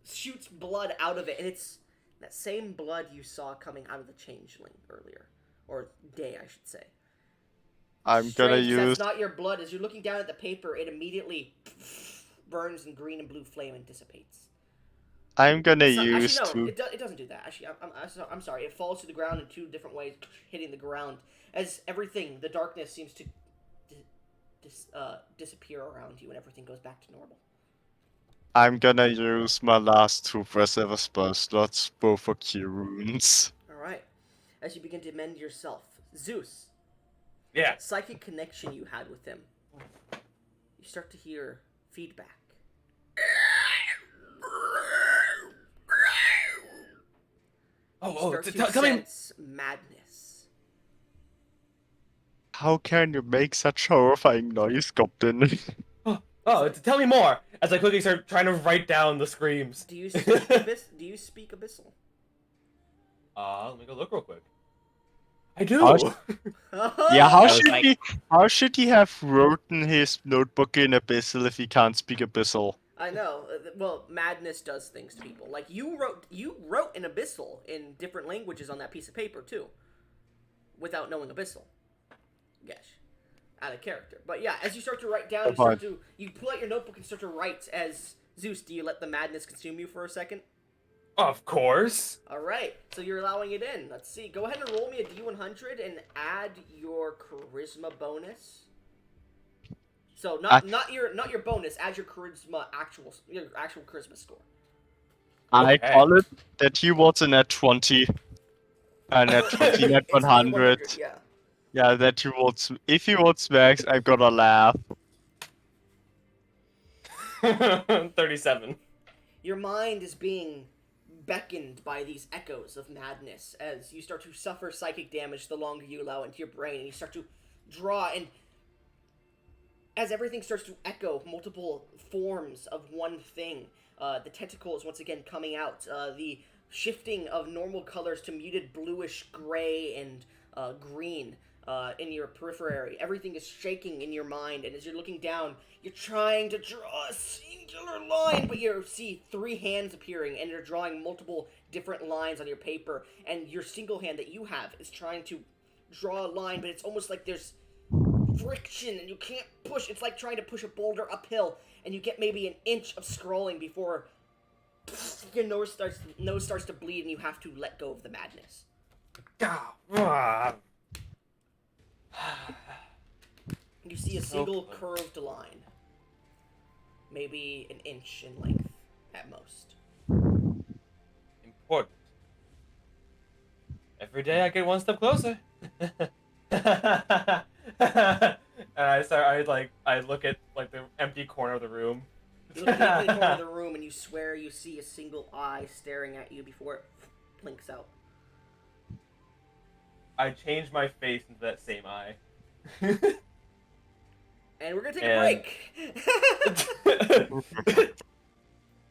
shoots blood out of it, and it's that same blood you saw coming out of the changeling earlier. Or day, I should say.
I'm gonna
Strange,
use.
that's not your blood. As you're looking down at the paper, it immediately burns in green and blue flame and dissipates.
I'm gonna
Actually,
use
no,
two.
it doesn't do that. Actually, I'm sorry. It falls to the ground in 2 different ways, hitting the ground. As everything, the darkness seems to disappear around you and everything goes back to normal.
I'm gonna use my last 2 preserver spell slots, both for key runes.
Alright. As you begin to mend yourself, Zeus,
Yeah.
that psychic connection you had with him, you start to hear feedback. You start to
tell me.
sense madness.
How can you make such horrifying noise, Goblin?
Tell me more. As I quickly start trying to write down the screams.
Do you speak Abyssal?
Let me go look real quick. I do.
Yeah, how
I was
should
like-
he? How should he have written his notebook in Abyssal if he can't speak Abyssal?
I know. Well, madness does things to people. Like you wrote an Abyssal in different languages on that piece of paper too, without knowing Abyssal. Yes, out of character. But yeah, as you start to write down, you pull out your notebook and start to write. As Zeus, do you let the madness consume you for a second?
Of course.
All right, so you're allowing it in. Let's see. Go ahead and roll me a D100 and add your charisma bonus. So not your bonus. Add your actual charisma score.
I
Okay.
call it that he was a net 20. A net 20, net
It's
100.
D100, yeah.
Yeah, that he was. If he was max, I'm gonna laugh.
37.
Your mind is being beckoned by these echoes of madness as you start to suffer psychic damage the longer you allow it into your brain, and you start to draw, and as everything starts to echo multiple forms of one thing, the tentacles once again coming out, the shifting of normal colors to muted bluish gray and green in your periphery. Everything is shaking in your mind, and as you're looking down, you're trying to draw a singular line, but you see 3 hands appearing, and you're drawing multiple different lines on your paper, and your single hand that you have is trying to draw a line, but it's almost like there's friction and you can't push. It's like trying to push a boulder uphill, and you get maybe an inch of scrolling before your nose starts to bleed, and you have to let go of the madness. You see a single curved line, maybe an inch in length at most.
Important. Every day I get one step closer. And I look at like the empty corner of the room.
You look at the corner of the room and you swear you see a single eye staring at you before it blinks out.
I change my face into that same eye.
And we're gonna take a break.